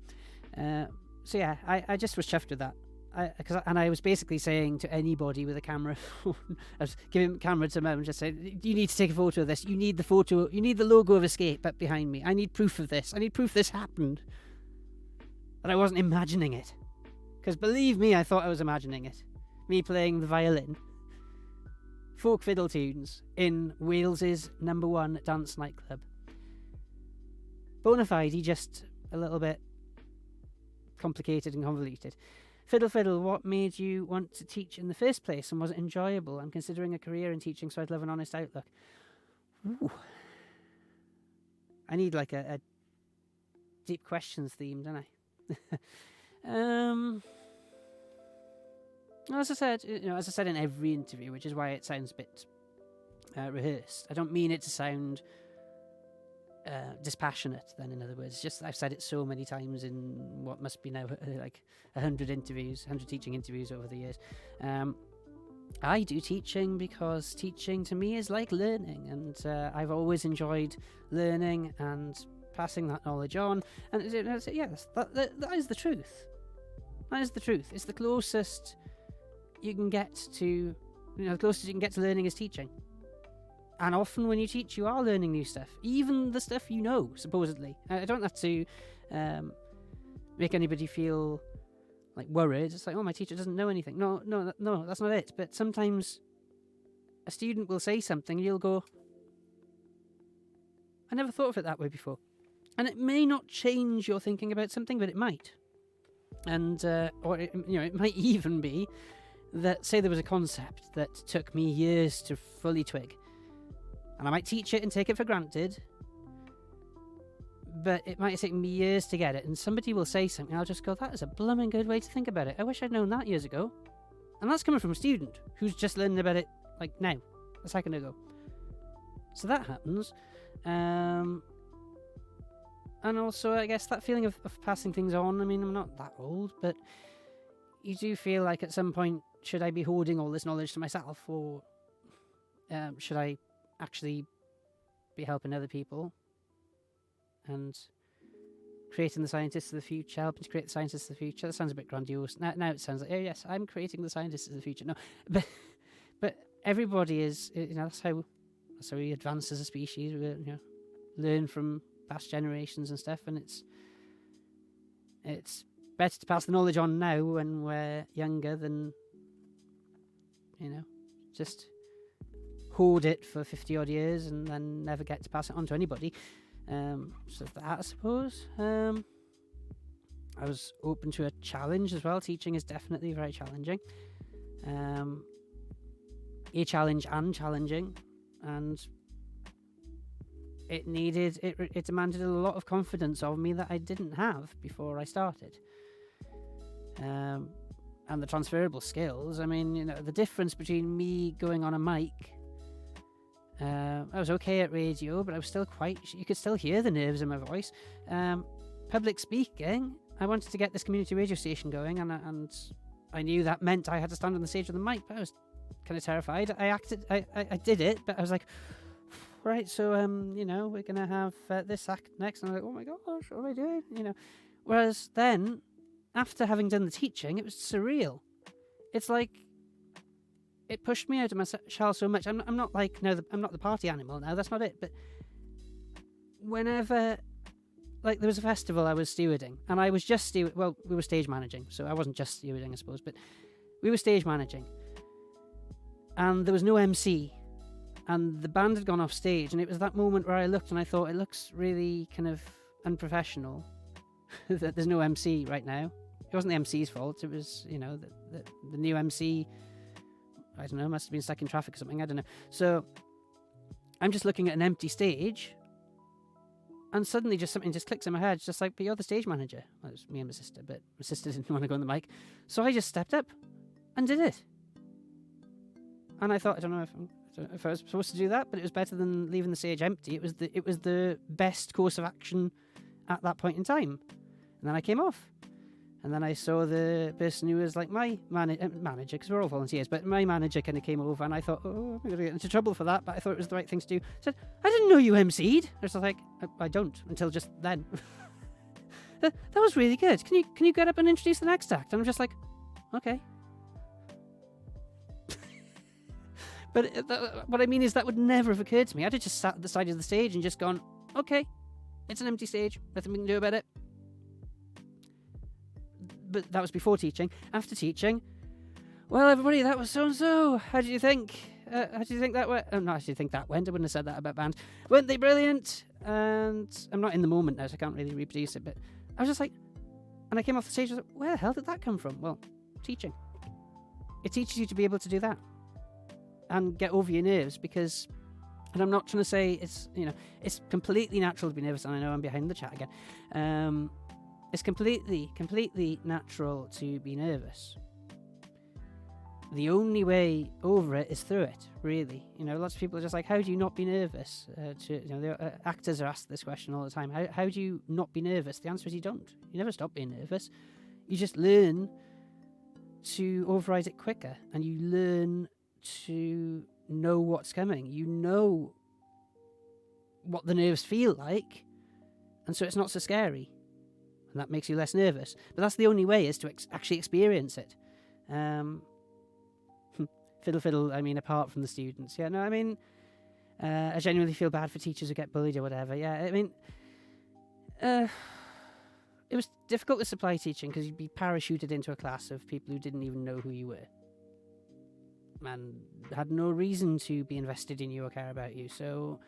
So yeah, I just was chuffed with that. I was basically saying to anybody with a camera, I was giving the camera to Mum and just saying, you need to take a photo of this. You need the photo. You need the logo of Escape up behind me. I need proof of this. I need proof this happened. That I wasn't imagining it. Because believe me, I thought I was imagining it. Me playing the violin. Folk fiddle tunes in Wales's #1 dance nightclub. Bonafide, just a little bit complicated and convoluted. Fiddle, what made you want to teach in the first place, and was it enjoyable? I'm considering a career in teaching, so I'd love an honest outlook. Ooh. I need like a deep questions theme, don't I? As I said in every interview, which is why it sounds a bit rehearsed. I don't mean it to sound dispassionate. Then, in other words, just I've said it so many times in what must be now like 100 teaching interviews over the years. I do teaching because teaching to me is like learning, and I've always enjoyed learning and passing that knowledge on. And yes, that is the truth. That is the truth. It's the closest you can get to, the closest you can get to learning is teaching. And often when you teach, you are learning new stuff, even the stuff you know, supposedly. I don't have to make anybody feel like worried. It's like, oh, my teacher doesn't know anything. No, that's not it. But sometimes a student will say something and you'll go, I never thought of it that way before. And it may not change your thinking about something, but it might. And it might even be that, say there was a concept that took me years to fully twig, and I might teach it and take it for granted, but it might take me years to get it, and somebody will say something, I'll just go, that is a blooming good way to think about it. I wish I'd known that years ago. And that's coming from a student who's just learning about it, like now, a second ago. So that happens. And also, I guess, that feeling of passing things on. I mean, I'm not that old, but you do feel like at some point, should I be hoarding all this knowledge to myself, or should I actually be helping other people and creating the scientists of the future, helping to create the scientists of the future? That sounds a bit grandiose. Now it sounds like, oh yes, I'm creating the scientists of the future. No, but everybody is, that's how we advance as a species. We learn from past generations and stuff, and it's better to pass the knowledge on now when we're younger than just hoard it for 50 odd years and then never get to pass it on to anybody. So that, I suppose. I was open to a challenge as well. Teaching is definitely very challenging. A challenge and challenging, and it demanded a lot of confidence of me that I didn't have before I started. And the transferable skills, I mean, you know, the difference between me going on a mic, I was okay at radio, but I was still you could still hear the nerves in my voice. Public speaking, I wanted to get this community radio station going, and I knew that meant I had to stand on the stage with the mic, but I was kind of terrified. I did it, but I was like, right, so, you know, we're going to have this act next, and I'm like, oh my gosh, what am I doing? You know, whereas then, after having done the teaching, it was surreal. It's like, it pushed me out of my shell so much. I'm not like, no, I'm not the party animal now, that's not it, but whenever, like, there was a festival I was stewarding, and I was just we were stage managing, so I wasn't just stewarding, I suppose, but we were stage managing, and there was no MC, and the band had gone off stage, and it was that moment where I looked and I thought, it looks really kind of unprofessional that there's no MC right now. It wasn't the MC's fault, it was, you know, the new MC, I don't know, must have been stuck in traffic or something, I don't know. So I'm just looking at an empty stage, and suddenly something just clicks in my head. It's just like, but you're the stage manager. Well, it was me and my sister, but my sister didn't want to go on the mic. So I just stepped up and did it. And I thought, I don't know if I was supposed to do that, but it was better than leaving the stage empty. It was the best course of action at that point in time. And then I came off. And then I saw the person who was like my manager, because we're all volunteers, but my manager kind of came over, and I thought, oh, I'm going to get into trouble for that, but I thought it was the right thing to do. I said, I didn't know you MC'd. I was like, I don't, until just then. that was really good. Can you get up and introduce the next act? And I'm just like, okay. But what I mean is that would never have occurred to me. I'd have just sat at the side of the stage and just gone, okay, it's an empty stage, nothing we can do about it. But that was before teaching. After teaching, well, everybody, that was so-and-so. How do you think? How do you think that went? No, I think that went. I wouldn't have said that about band. Weren't they brilliant? And I'm not in the moment now, so I can't really reproduce it. But I was just like, and I came off the stage, I was like, where the hell did that come from? Well, teaching. It teaches you to be able to do that and get over your nerves, because, and I'm not trying to say it's, you know, it's completely natural to be nervous, and I know I'm behind the chat again. It's completely natural to be nervous. The only way over it is through it, really. You know, lots of people are just like, how do you not be nervous? Actors are asked this question all the time. How do you not be nervous? The answer is you don't. You never stop being nervous. You just learn to override it quicker, and you learn to know what's coming. You know what the nerves feel like, and so it's not so scary. And that makes you less nervous. But that's the only way, is to actually experience it. Fiddle, I mean, apart from the students. Yeah, no, I mean, I genuinely feel bad for teachers who get bullied or whatever. Yeah, I mean, it was difficult with supply teaching, because you'd be parachuted into a class of people who didn't even know who you were, and had no reason to be invested in you or care about you. So,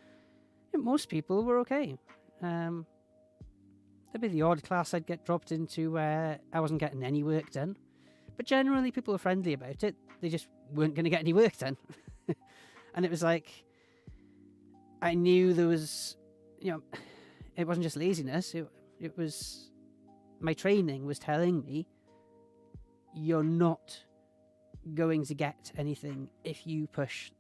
most people were okay. There'd be the odd class I'd get dropped into where I wasn't getting any work done. But generally, people were friendly about it. They just weren't going to get any work done. And it was like, I knew there was, you know, it wasn't just laziness. It was, my training was telling me, you're not going to get anything if you push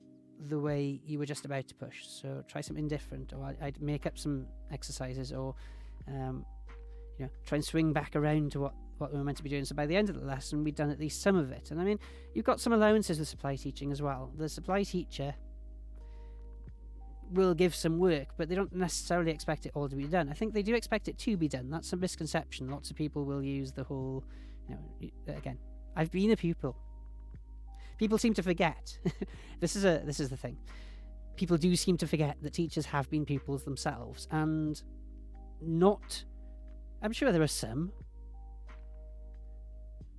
the way you were just about to push. So try something different, or I'd make up some exercises, or try and swing back around to what we were meant to be doing. So by the end of the lesson, we'd done at least some of it. And I mean, you've got some allowances with supply teaching as well. The supply teacher will give some work, but they don't necessarily expect it all to be done. I think they do expect it to be done. That's a misconception. Lots of people will use the whole, again, I've been a pupil. People seem to forget. This is the thing. People do seem to forget that teachers have been pupils themselves, and I'm sure there are some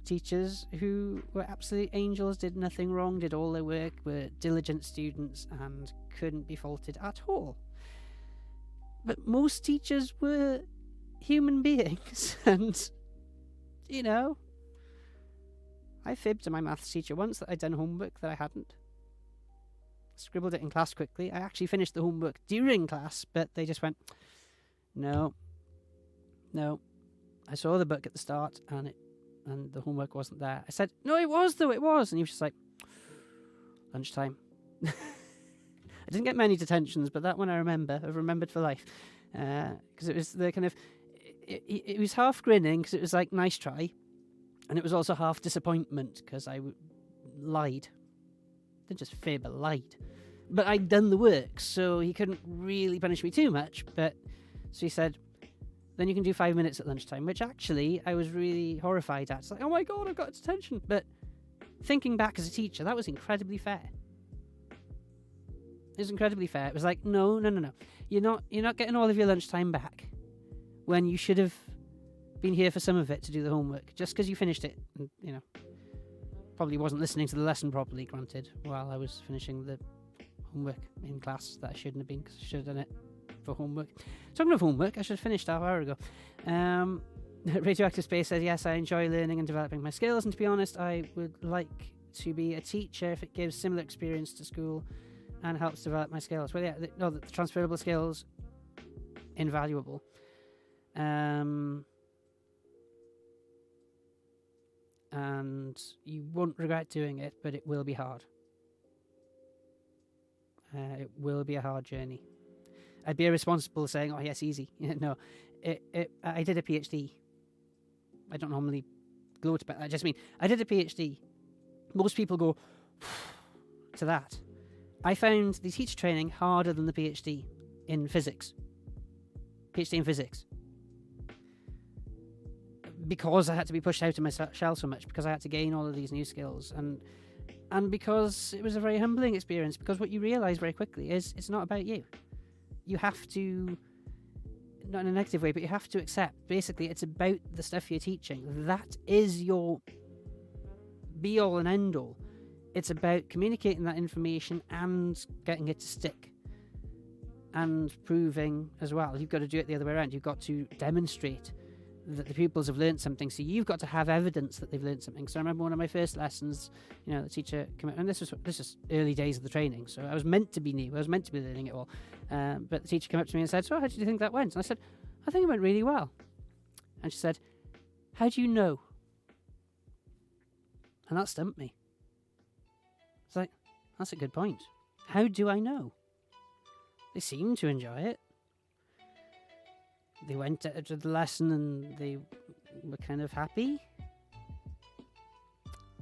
teachers who were absolute angels, did nothing wrong, did all their work, were diligent students, and couldn't be faulted at all. But most teachers were human beings, and you know. I fibbed to my maths teacher once that I'd done homework that I hadn't. Scribbled it in class quickly. I actually finished the homework during class, but they just went, no. I saw the book at the start, and the homework wasn't there. I said, no, it was, though, it was. And he was just like, lunchtime. I didn't get many detentions, but that one I've remembered for life. Because it was the kind of, it was half grinning, because it was like, nice try. And it was also half disappointment, because I lied. Didn't just fib, I lied. But I'd done the work, so he couldn't really punish me too much. But so he said, then you can do 5 minutes at lunchtime, which actually I was really horrified at. It's like, oh my God, I've got detention. But thinking back as a teacher, that was incredibly fair. It was incredibly fair. It was like, no. You're not getting all of your lunchtime back when you should have been here for some of it to do the homework. Just because you finished it, and, you know, probably wasn't listening to the lesson properly, granted, while I was finishing the homework in class that I shouldn't have been, because I should have done it for homework. Talking of homework, I should have finished half an hour ago. Radioactive Space says, yes, I enjoy learning and developing my skills, and to be honest, I would like to be a teacher if it gives similar experience to school and helps develop my skills. Well, yeah, the transferable skills, invaluable. And you won't regret doing it, but it will be hard. It will be a hard journey. I'd be irresponsible saying, oh, yes, easy. No, I did a PhD. I don't normally gloat about that. I just mean, I did a PhD. Most people go to that. I found the teacher training harder than the PhD in physics. PhD in physics. Because I had to be pushed out of my shell so much, because I had to gain all of these new skills, and because it was a very humbling experience, because what you realise very quickly is it's not about you. You have to, not in a negative way, but you have to accept, basically, it's about the stuff you're teaching. That is your be-all and end-all. It's about communicating that information and getting it to stick. And proving as well. You've got to do it the other way around. You've got to demonstrate that the pupils have learned something, so you've got to have evidence that they've learned something. So I remember one of my first lessons, you know, the teacher came out, and this was early days of the training, so I was meant to be new, I was meant to be learning it all, but the teacher came up to me and said, so how did you think that went? And I said, I think it went really well. And she said, how do you know? And that stumped me. It's like, that's a good point. How do I know? They seemed to enjoy it. They went to the lesson and they were kind of happy.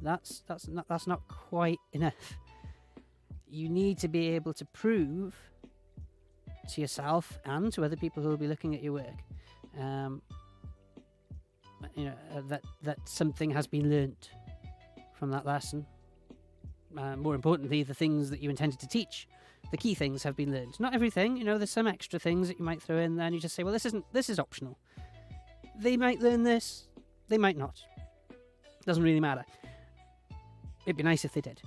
That's not quite enough. You need to be able to prove to yourself and to other people who will be looking at your work, that something has been learnt from that lesson. More importantly, the things that you intended to teach. The key things have been learned. Not everything, you know, there's some extra things that you might throw in there and you just say, well, this is optional. They might learn this, they might not. Doesn't really matter. It'd be nice if they did.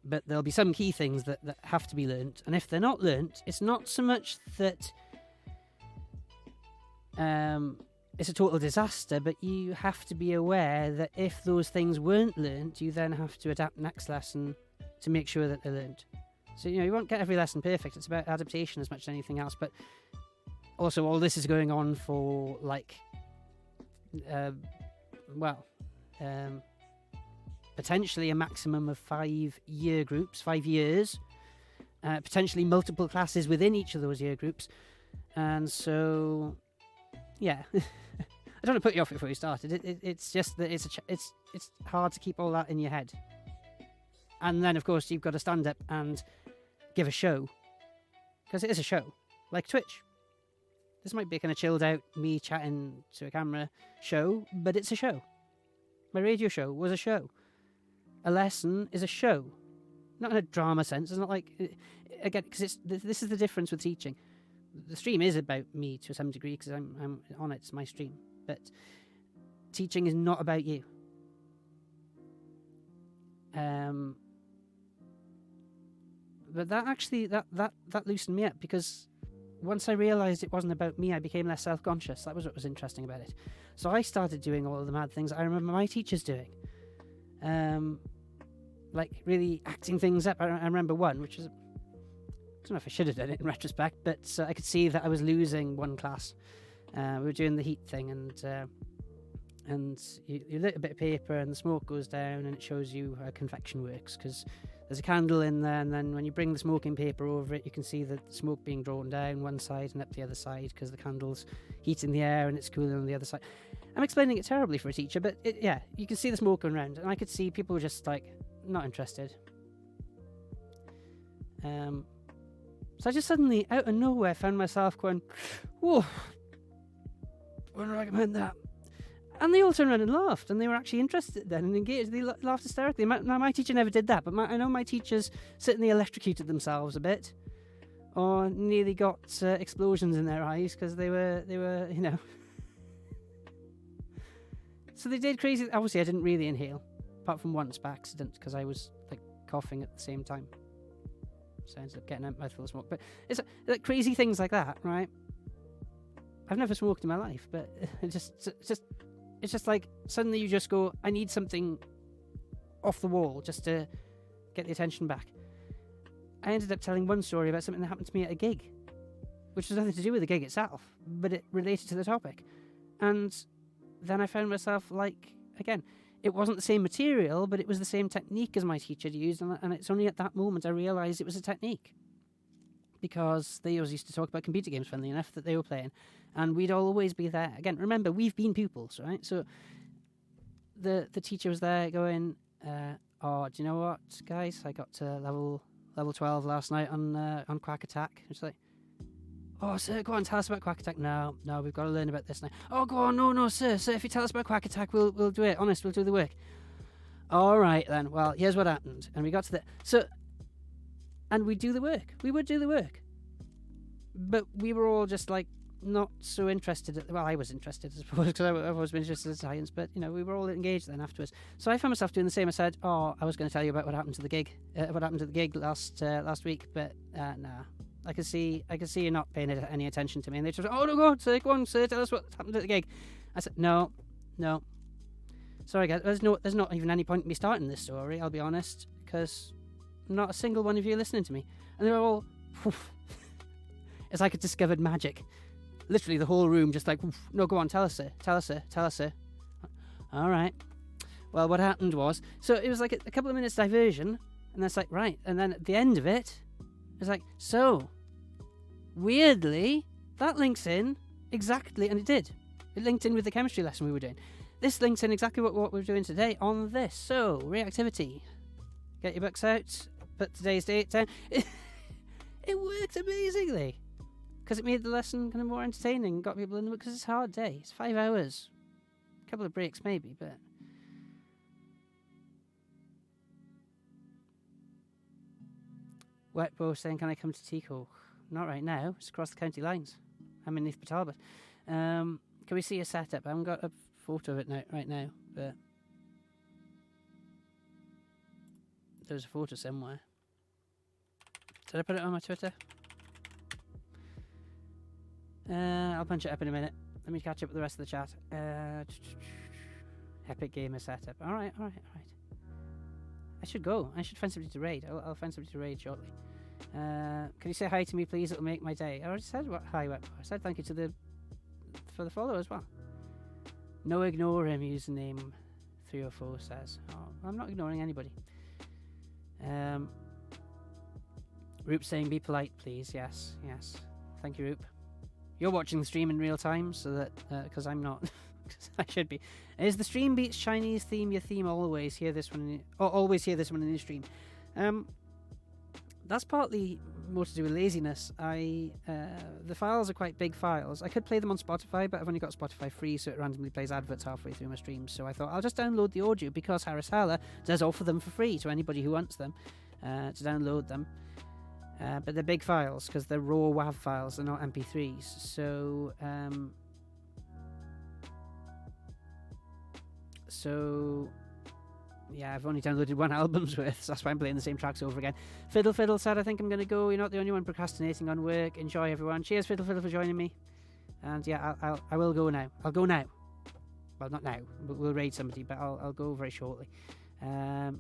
But there'll be some key things that have to be learnt, and if they're not learnt, it's not so much that it's a total disaster, but you have to be aware that if those things weren't learnt, you then have to adapt next lesson to make sure that they're learnt. So, you know, you won't get every lesson perfect. It's about adaptation as much as anything else. But also, all this is going on for, like, potentially a maximum of 5-year groups, 5 years, potentially multiple classes within each of those year groups. And so, yeah. I don't want to put you off before you started. It's just that it's hard to keep all that in your head. And then, of course, you've got to stand up and give a show. Because it is a show. Like Twitch. This might be kind of chilled out, me chatting to a camera show, but it's a show. My radio show was a show. A lesson is a show. Not in a drama sense. It's not like... Again, because this is the difference with teaching. The stream is about me to some degree, because I'm on it. It's my stream. But teaching is not about you. But that actually that loosened me up, because once I realised it wasn't about me, I became less self-conscious. That was what was interesting about it. So I started doing all of the mad things I remember my teachers doing. Like really acting things up. I remember one, which is, I don't know if I should have done it in retrospect, but I could see that I was losing one class. We were doing the heat thing, and you lit a bit of paper and the smoke goes down and it shows you how convection works, because there's a candle in there, and then when you bring the smoking paper over it, you can see the smoke being drawn down one side and up the other side, because the candle's heating the air and it's cooling on the other side. I'm explaining it terribly for a teacher, but you can see the smoke going around, and I could see people were just like not interested. So I just suddenly, out of nowhere, found myself going, whoa, wouldn't recommend that. And they all turned around and laughed, and they were actually interested then and engaged. They laughed hysterically. Now, my teacher never did that, but I know my teachers certainly electrocuted themselves a bit, or nearly got explosions in their eyes, because they were, you know. So they did crazy. Obviously, I didn't really inhale, apart from once by accident, because I was like coughing at the same time. So I ended up getting a mouthful of smoke. But it's like crazy things like that, right? I've never smoked in my life, but it's just like suddenly you just go, I need something off the wall just to get the attention back. I ended up telling one story about something that happened to me at a gig, which was nothing to do with the gig itself, but it related to the topic. And then I found myself like, again, it wasn't the same material, but it was the same technique as my teacher had used, and it's only at that moment I realised it was a technique. Because they always used to talk about computer games, funnily enough, that they were playing, and we'd always be there. Again, remember, we've been pupils, right? So the teacher was there going, oh, do you know what, guys? I got to level 12 last night on Quack Attack. It's like, oh, sir, go on, tell us about Quack Attack. No, we've got to learn about this now. Oh, go on, no, sir, if you tell us about Quack Attack, we'll do it. Honest, we'll do the work. All right, then. Well, here's what happened. And we got to and we'd do the work. We would do the work. But we were all just like not so interested. Well, I was interested, I suppose, because I've always been interested in science. But, you know, we were all engaged then afterwards. So I found myself doing the same. I said, oh, I was going to tell you about what happened to the gig. Last week. But nah. I could see you're not paying any attention to me. And they just, oh, no, go on, sir, tell us what happened at the gig. I said, no. Sorry, guys, there's not even any point in me starting this story, I'll be honest, because not a single one of you are listening to me. And they were all, poof. It's like I discovered magic. Literally the whole room just like, no, go on, tell us, sir. All right. Well, what happened was, so it was like a couple of minutes diversion, and that's like, right. And then at the end of it, it's like, so, weirdly, that links in exactly, and it did. It linked in with the chemistry lesson we were doing. This links in exactly what we're doing today on this. So, reactivity. Get your books out, put today's date down. It worked amazingly. Because it made the lesson kind of more entertaining, got people in the mood, because it's a hard day. It's 5 hours. A couple of breaks maybe, but... Wetbo saying, can I come to Tico? Not right now. It's across the county lines. I'm in Neath Talbot. Can we see a setup? I haven't got a photo of it right now, but... There's a photo somewhere. Did I put it on my Twitter? I'll punch it up in a minute. Let me catch up with the rest of the chat. Epic Gamer setup. Alright. I should go. I should find somebody to raid. I'll find somebody to raid shortly. Can you say hi to me, please? It'll make my day. I already said hi. I said thank you for the follow as well. No ignore him, username 304 says. Oh, I'm not ignoring anybody. Roop saying be polite, please. Yes. Thank you, Roop. You're watching the stream in real time, so that because I'm not, because I should be. Is the stream beats Chinese theme your theme? Always hear this one. Always hear this one in the stream. That's partly more to do with laziness. The files are quite big files. I could play them on Spotify, but I've only got Spotify free, so it randomly plays adverts halfway through my streams. So I thought I'll just download the audio, because Harris Heller does offer them for free to anybody who wants them to download them. But they're big files because they're raw WAV files, they're not MP3s. So Yeah, I've only downloaded one album's worth, so that's why I'm playing the same tracks over again. Fiddle Fiddle said, I think I'm going to go. You're not the only one procrastinating on work. Enjoy, everyone. Cheers, Fiddle Fiddle, for joining me. And yeah, I will go now. I'll go now. Well, not now. We'll raid somebody, but I'll go very shortly. I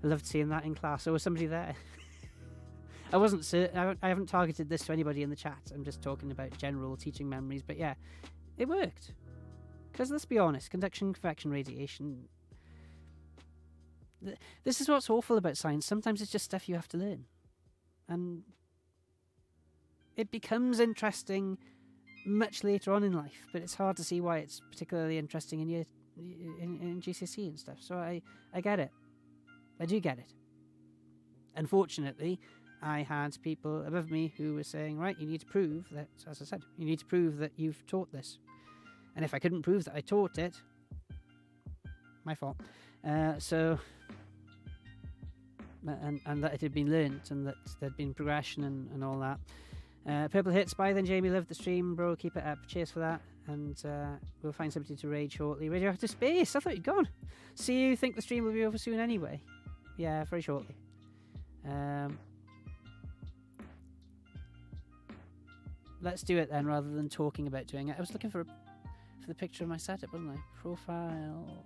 loved seeing that in class. There was somebody there. I wasn't certain. I haven't targeted this to anybody in the chat. I'm just talking about general teaching memories. But yeah, it worked. Because let's be honest, conduction, convection, radiation... This is what's awful about science. Sometimes it's just stuff you have to learn. And it becomes interesting much later on in life, but it's hard to see why it's particularly interesting in GCSE and stuff. So I get it. I do get it. Unfortunately, I had people above me who were saying, right, you need to prove that, as I said, you need to prove that you've taught this. And if I couldn't prove that I taught it, my fault. And that it had been learnt and that there'd been progression and all that. Purple Hits, bye then, Jamie. Love the stream, bro. Keep it up. Cheers for that. And we'll find somebody to raid shortly. Radioactive Space, I thought you'd gone. See you. Think the stream will be over soon anyway. Yeah, very shortly. Let's do it then, rather than talking about doing it. I was looking for the picture of my setup, wasn't I? Profile.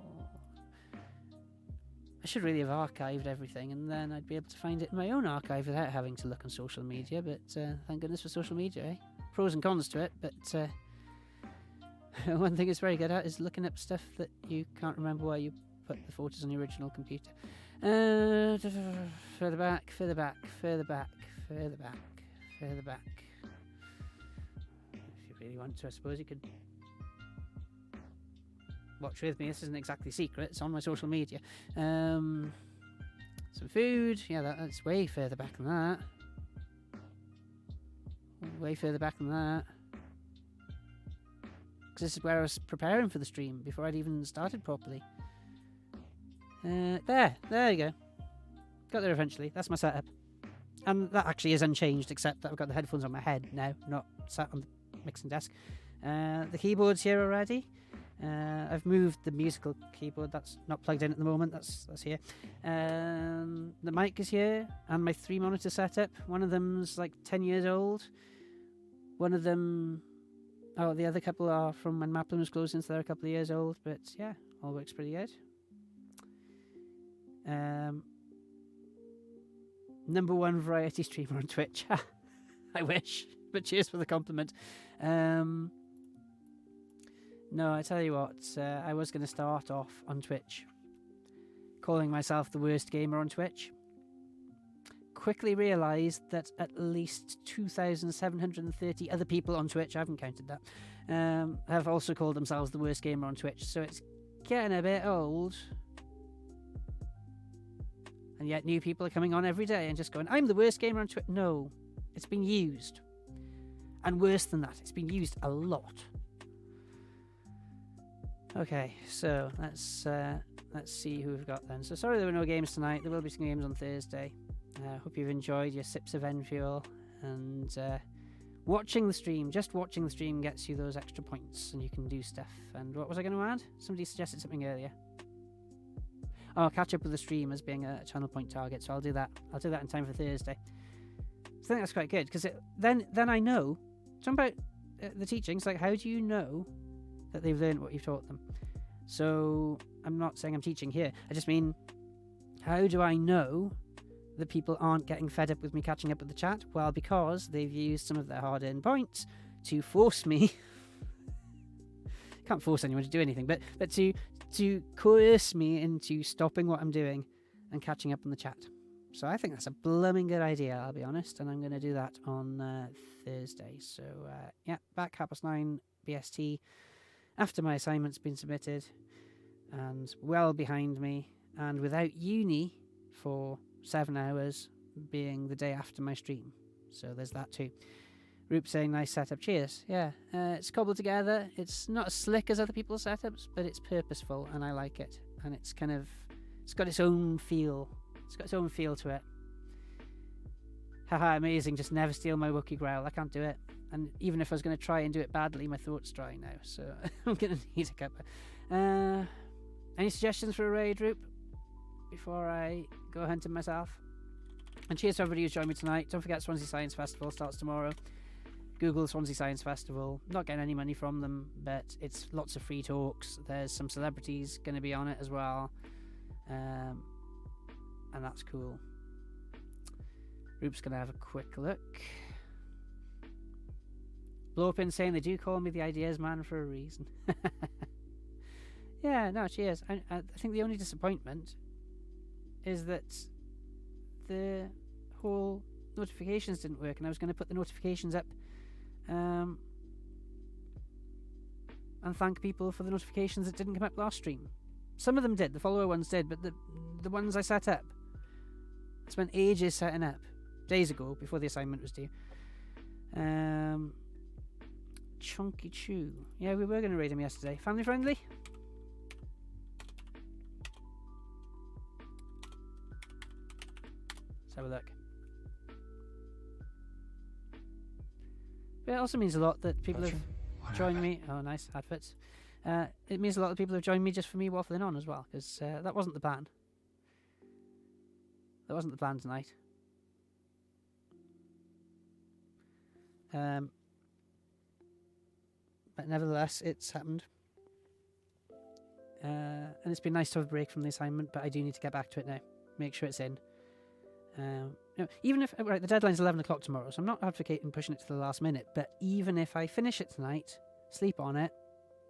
I should really have archived everything, and then I'd be able to find it in my own archive without having to look on social media, but thank goodness for social media, eh? Pros and cons to it, but one thing it's very good at is looking up stuff that you can't remember where you put the photos on the original computer. Further back, further back, further back, further back, further back. If you really want to, I suppose you could... watch with me. This isn't exactly secret. It's on my social media. Some food. Yeah, that's way further back than that. Way further back than that. Because this is where I was preparing for the stream before I'd even started properly. There you go. Got there eventually. That's my setup. And that actually is unchanged, except that I've got the headphones on my head now, not sat on the mixing desk. The keyboard's here already. I've moved the musical keyboard. That's not plugged in at the moment. That's here. The mic is here, and my 3 monitor setup. One of them's like 10 years old. One of them... oh, the other couple are from when Maplin was closing, so they're a couple of years old. But yeah, all works pretty good. Number one variety streamer on Twitch. I wish, but cheers for the compliment. No, I tell you what, I was going to start off on Twitch, calling myself the worst gamer on Twitch. Quickly realised that at least 2,730 other people on Twitch, I haven't counted that, have also called themselves the worst gamer on Twitch, so it's getting a bit old. And yet new people are coming on every day and just going, I'm the worst gamer on Twitch. No, it's been used. And worse than that, it's been used a lot. Okay, so let's see who we've got then. So sorry there were no games tonight. There will be some games on Thursday. Hope you've enjoyed your sips of Enfuel. And watching the stream, just watching the stream gets you those extra points and you can do stuff. And what was I going to add? Somebody suggested something earlier. Oh, catch up with the stream as being a channel point target. So I'll do that. I'll do that in time for Thursday. I think that's quite good because then I know. Talking about the teachings, like how do you know that they've learned what you've taught them? So I'm not saying I'm teaching here. I just mean, how do I know that people aren't getting fed up with me catching up with the chat? Well, because they've used some of their hard-earned points to force me. Can't force anyone to do anything, but to coerce me into stopping what I'm doing and catching up on the chat. So I think that's a blooming good idea, I'll be honest, and I'm going to do that on Thursday. So yeah, back 9:30 BST. After my assignment's been submitted and well behind me and without uni for 7 hours being the day after my stream. So there's that too. Roop saying nice setup. Cheers. Yeah, it's cobbled together. It's not as slick as other people's setups, but it's purposeful and I like it. And it's got its own feel. It's got its own feel to it. Haha, amazing. Just never steal my Wookiee growl. I can't do it. And even if I was going to try and do it badly, my throat's dry now, so I'm going to need a cuppa. Any suggestions for a raid, Roop? before I go hunting myself. And cheers to everybody who's joined me tonight. Don't forget Swansea Science Festival starts tomorrow. Google Swansea Science Festival. Not getting any money from them, but it's lots of free talks. There's some celebrities going to be on it as well. And that's cool. Roop's going to have a quick look. Blow up in saying they do call me the ideas man for a reason. Yeah, no, cheers. I think the only disappointment is that the whole notifications didn't work, and I was going to put the notifications up and thank people for the notifications that didn't come up last stream. Some of them did, the follower ones did, but the ones I set up, I spent ages setting up, days ago, before the assignment was due. Chunky Chew. Yeah, we were going to raid him yesterday. Family friendly? Let's have a look. But it also means a lot that people have joined me. Oh, nice adverts. It means a lot that people have joined me just for me waffling on as well, because that wasn't the plan. That wasn't the plan tonight. But nevertheless, it's happened. And it's been nice to have a break from the assignment, but I do need to get back to it now. Make sure it's in. Even if the deadline's 11 o'clock tomorrow, so I'm not advocating pushing it to the last minute, but even if I finish it tonight, sleep on it,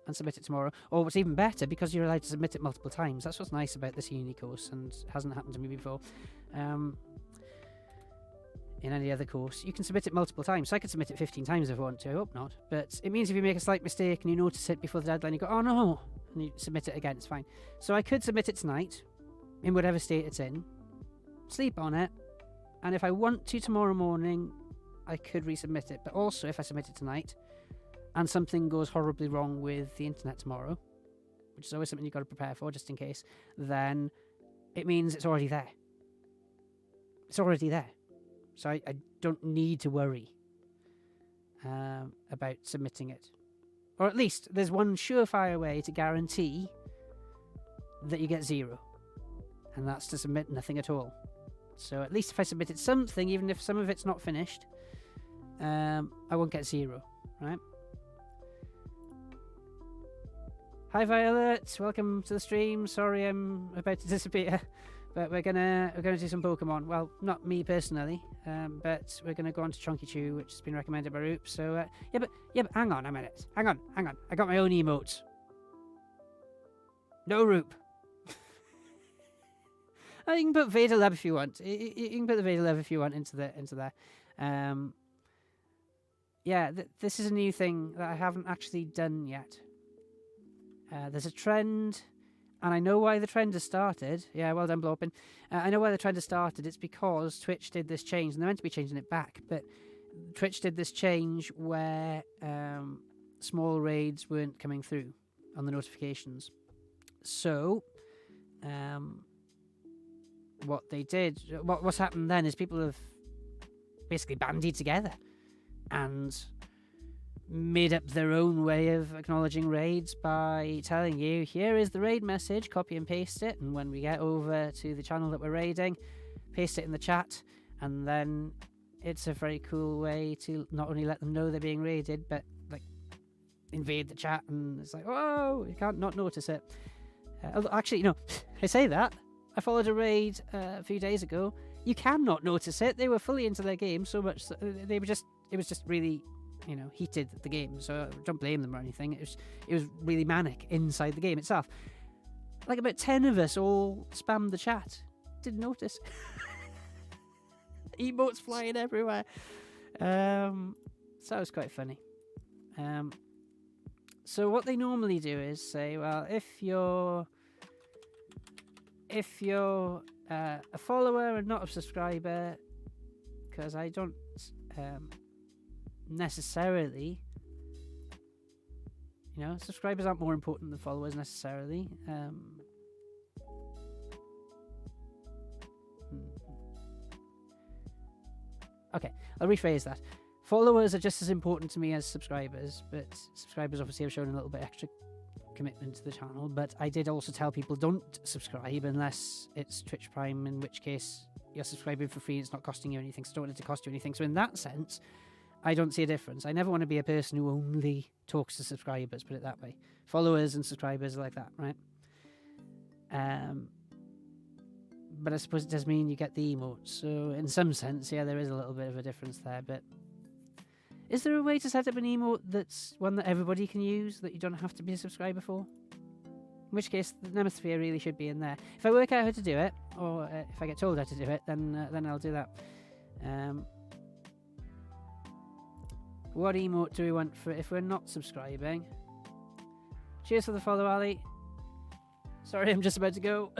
and submit it tomorrow, or what's even better, because you're allowed to submit it multiple times. That's what's nice about this uni course, and hasn't happened to me before. In any other course, you can submit it multiple times. So I could submit it 15 times if I want to. I hope not. But it means if you make a slight mistake and you notice it before the deadline, you go, oh no, and you submit it again, it's fine. So I could submit it tonight, in whatever state it's in, sleep on it, and if I want to tomorrow morning, I could resubmit it. But also, if I submit it tonight, and something goes horribly wrong with the internet tomorrow, which is always something you've got to prepare for, just in case, then it means it's already there. It's already there. So I don't need to worry about submitting it. Or at least there's one surefire way to guarantee that you get 0. And that's to submit nothing at all. So at least if I submitted something, even if some of it's not finished, I won't get 0, right? Hi Violet, welcome to the stream. Sorry I'm about to disappear. But we're gonna do some Pokemon. Well, not me personally, but we're gonna go on to Chunky Chew, which has been recommended by Roop. So yeah, but hang on a minute. Hang on. I got my own emotes. No Roop. Oh, you can put Vader Love if you want. You can put the Vader Love if you want into there. Yeah, this is a new thing that I haven't actually done yet. There's a trend. And I know why the trend has started. Yeah, well done, Blopin. I know why the trend has started. It's because Twitch did this change, and they're meant to be changing it back, but Twitch did this change where small raids weren't coming through on the notifications. So, what they did, what's happened then is people have basically bandied together and made up their own way of acknowledging raids by telling you, here is the raid message, copy and paste it, and when we get over to the channel that we're raiding, paste it in the chat, and then it's a very cool way to not only let them know they're being raided, but like invade the chat, and it's like, whoa, you can't not notice it. Actually, I say that, I followed a raid a few days ago. You cannot notice it. They were fully into their game so much that it was just really, heated the game. So don't blame them or anything. It was really manic inside the game itself. Like about 10 of us all spammed the chat. Didn't notice. Emotes flying everywhere. So that was quite funny. So what they normally do is say, well, if you're a follower and not a subscriber, because I don't necessarily, subscribers aren't more important than followers necessarily. Okay, I'll rephrase that. Followers are just as important to me as subscribers, but subscribers obviously have shown a little bit extra commitment to the channel, but I did also tell people don't subscribe unless it's Twitch Prime, in which case you're subscribing for free, it's not costing you anything, so don't want it to cost you anything. So in that sense, I don't see a difference. I never want to be a person who only talks to subscribers, put it that way. Followers and subscribers are like that, right? But I suppose it does mean you get the emotes. So in some sense, yeah, there is a little bit of a difference there. But is there a way to set up an emote that's one that everybody can use, that you don't have to be a subscriber for? In which case, the Nemosphere really should be in there. If I work out how to do it, or if I get told how to do it, then I'll do that. What emote do we want for if we're not subscribing? Cheers for the follow, Ali. Sorry, I'm just about to go.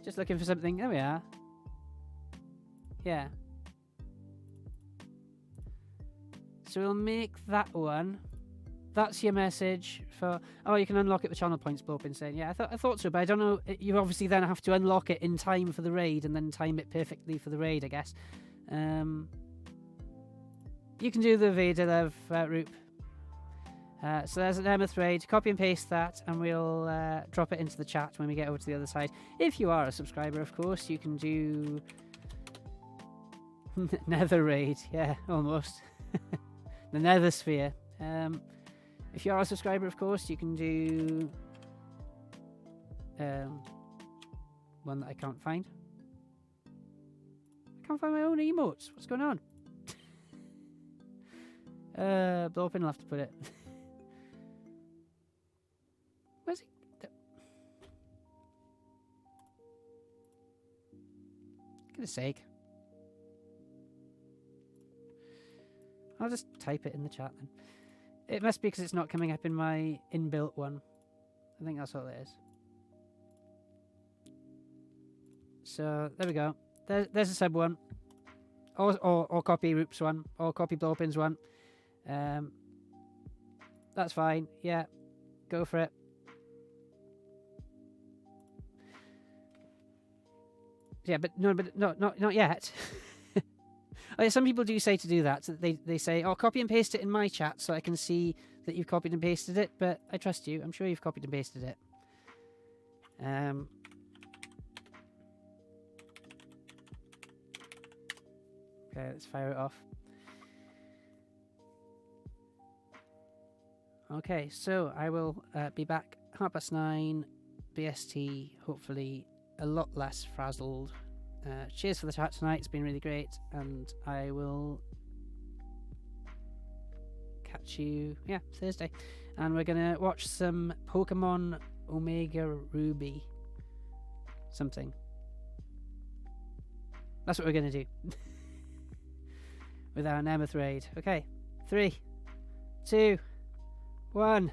Just looking for something. There we are. Yeah. So we'll make that one. That's your message for... Oh, you can unlock it with channel points, Blow been saying. Yeah, I thought so, but I don't know. You obviously then have to unlock it in time for the raid and then time it perfectly for the raid, I guess. You can do the Vader Love route. So there's an Emeth raid. Copy and paste that, and we'll drop it into the chat when we get over to the other side. If you are a subscriber, of course, you can do Nether raid. Yeah, almost. The Nether Sphere. If you are a subscriber, of course, you can do one that I can't find. I can't find my own emotes. What's going on? Blowpin will have to put it. Where's it? Goodness sake. I'll just type it in the chat then. It must be because it's not coming up in my inbuilt one. I think that's all it is. So, there we go. There's a sub one. Or copy Roop's one. Or copy Blowpin's one. That's fine. Yeah. Go for it. Yeah, but not yet. Oh, yeah, some people do say to do that. So they say, "Oh, copy and paste it in my chat so I can see that you've copied and pasted it." But I trust you. I'm sure you've copied and pasted it. Okay, let's fire it off. Okay, so I will be back 9:30 BST. Hopefully, a lot less frazzled. Cheers for the chat tonight, it's been really great, and I will catch you, Thursday. And we're going to watch some Pokemon Omega Ruby something. That's what we're going to do. With our Nemeth raid. Okay, 3, 2, 1...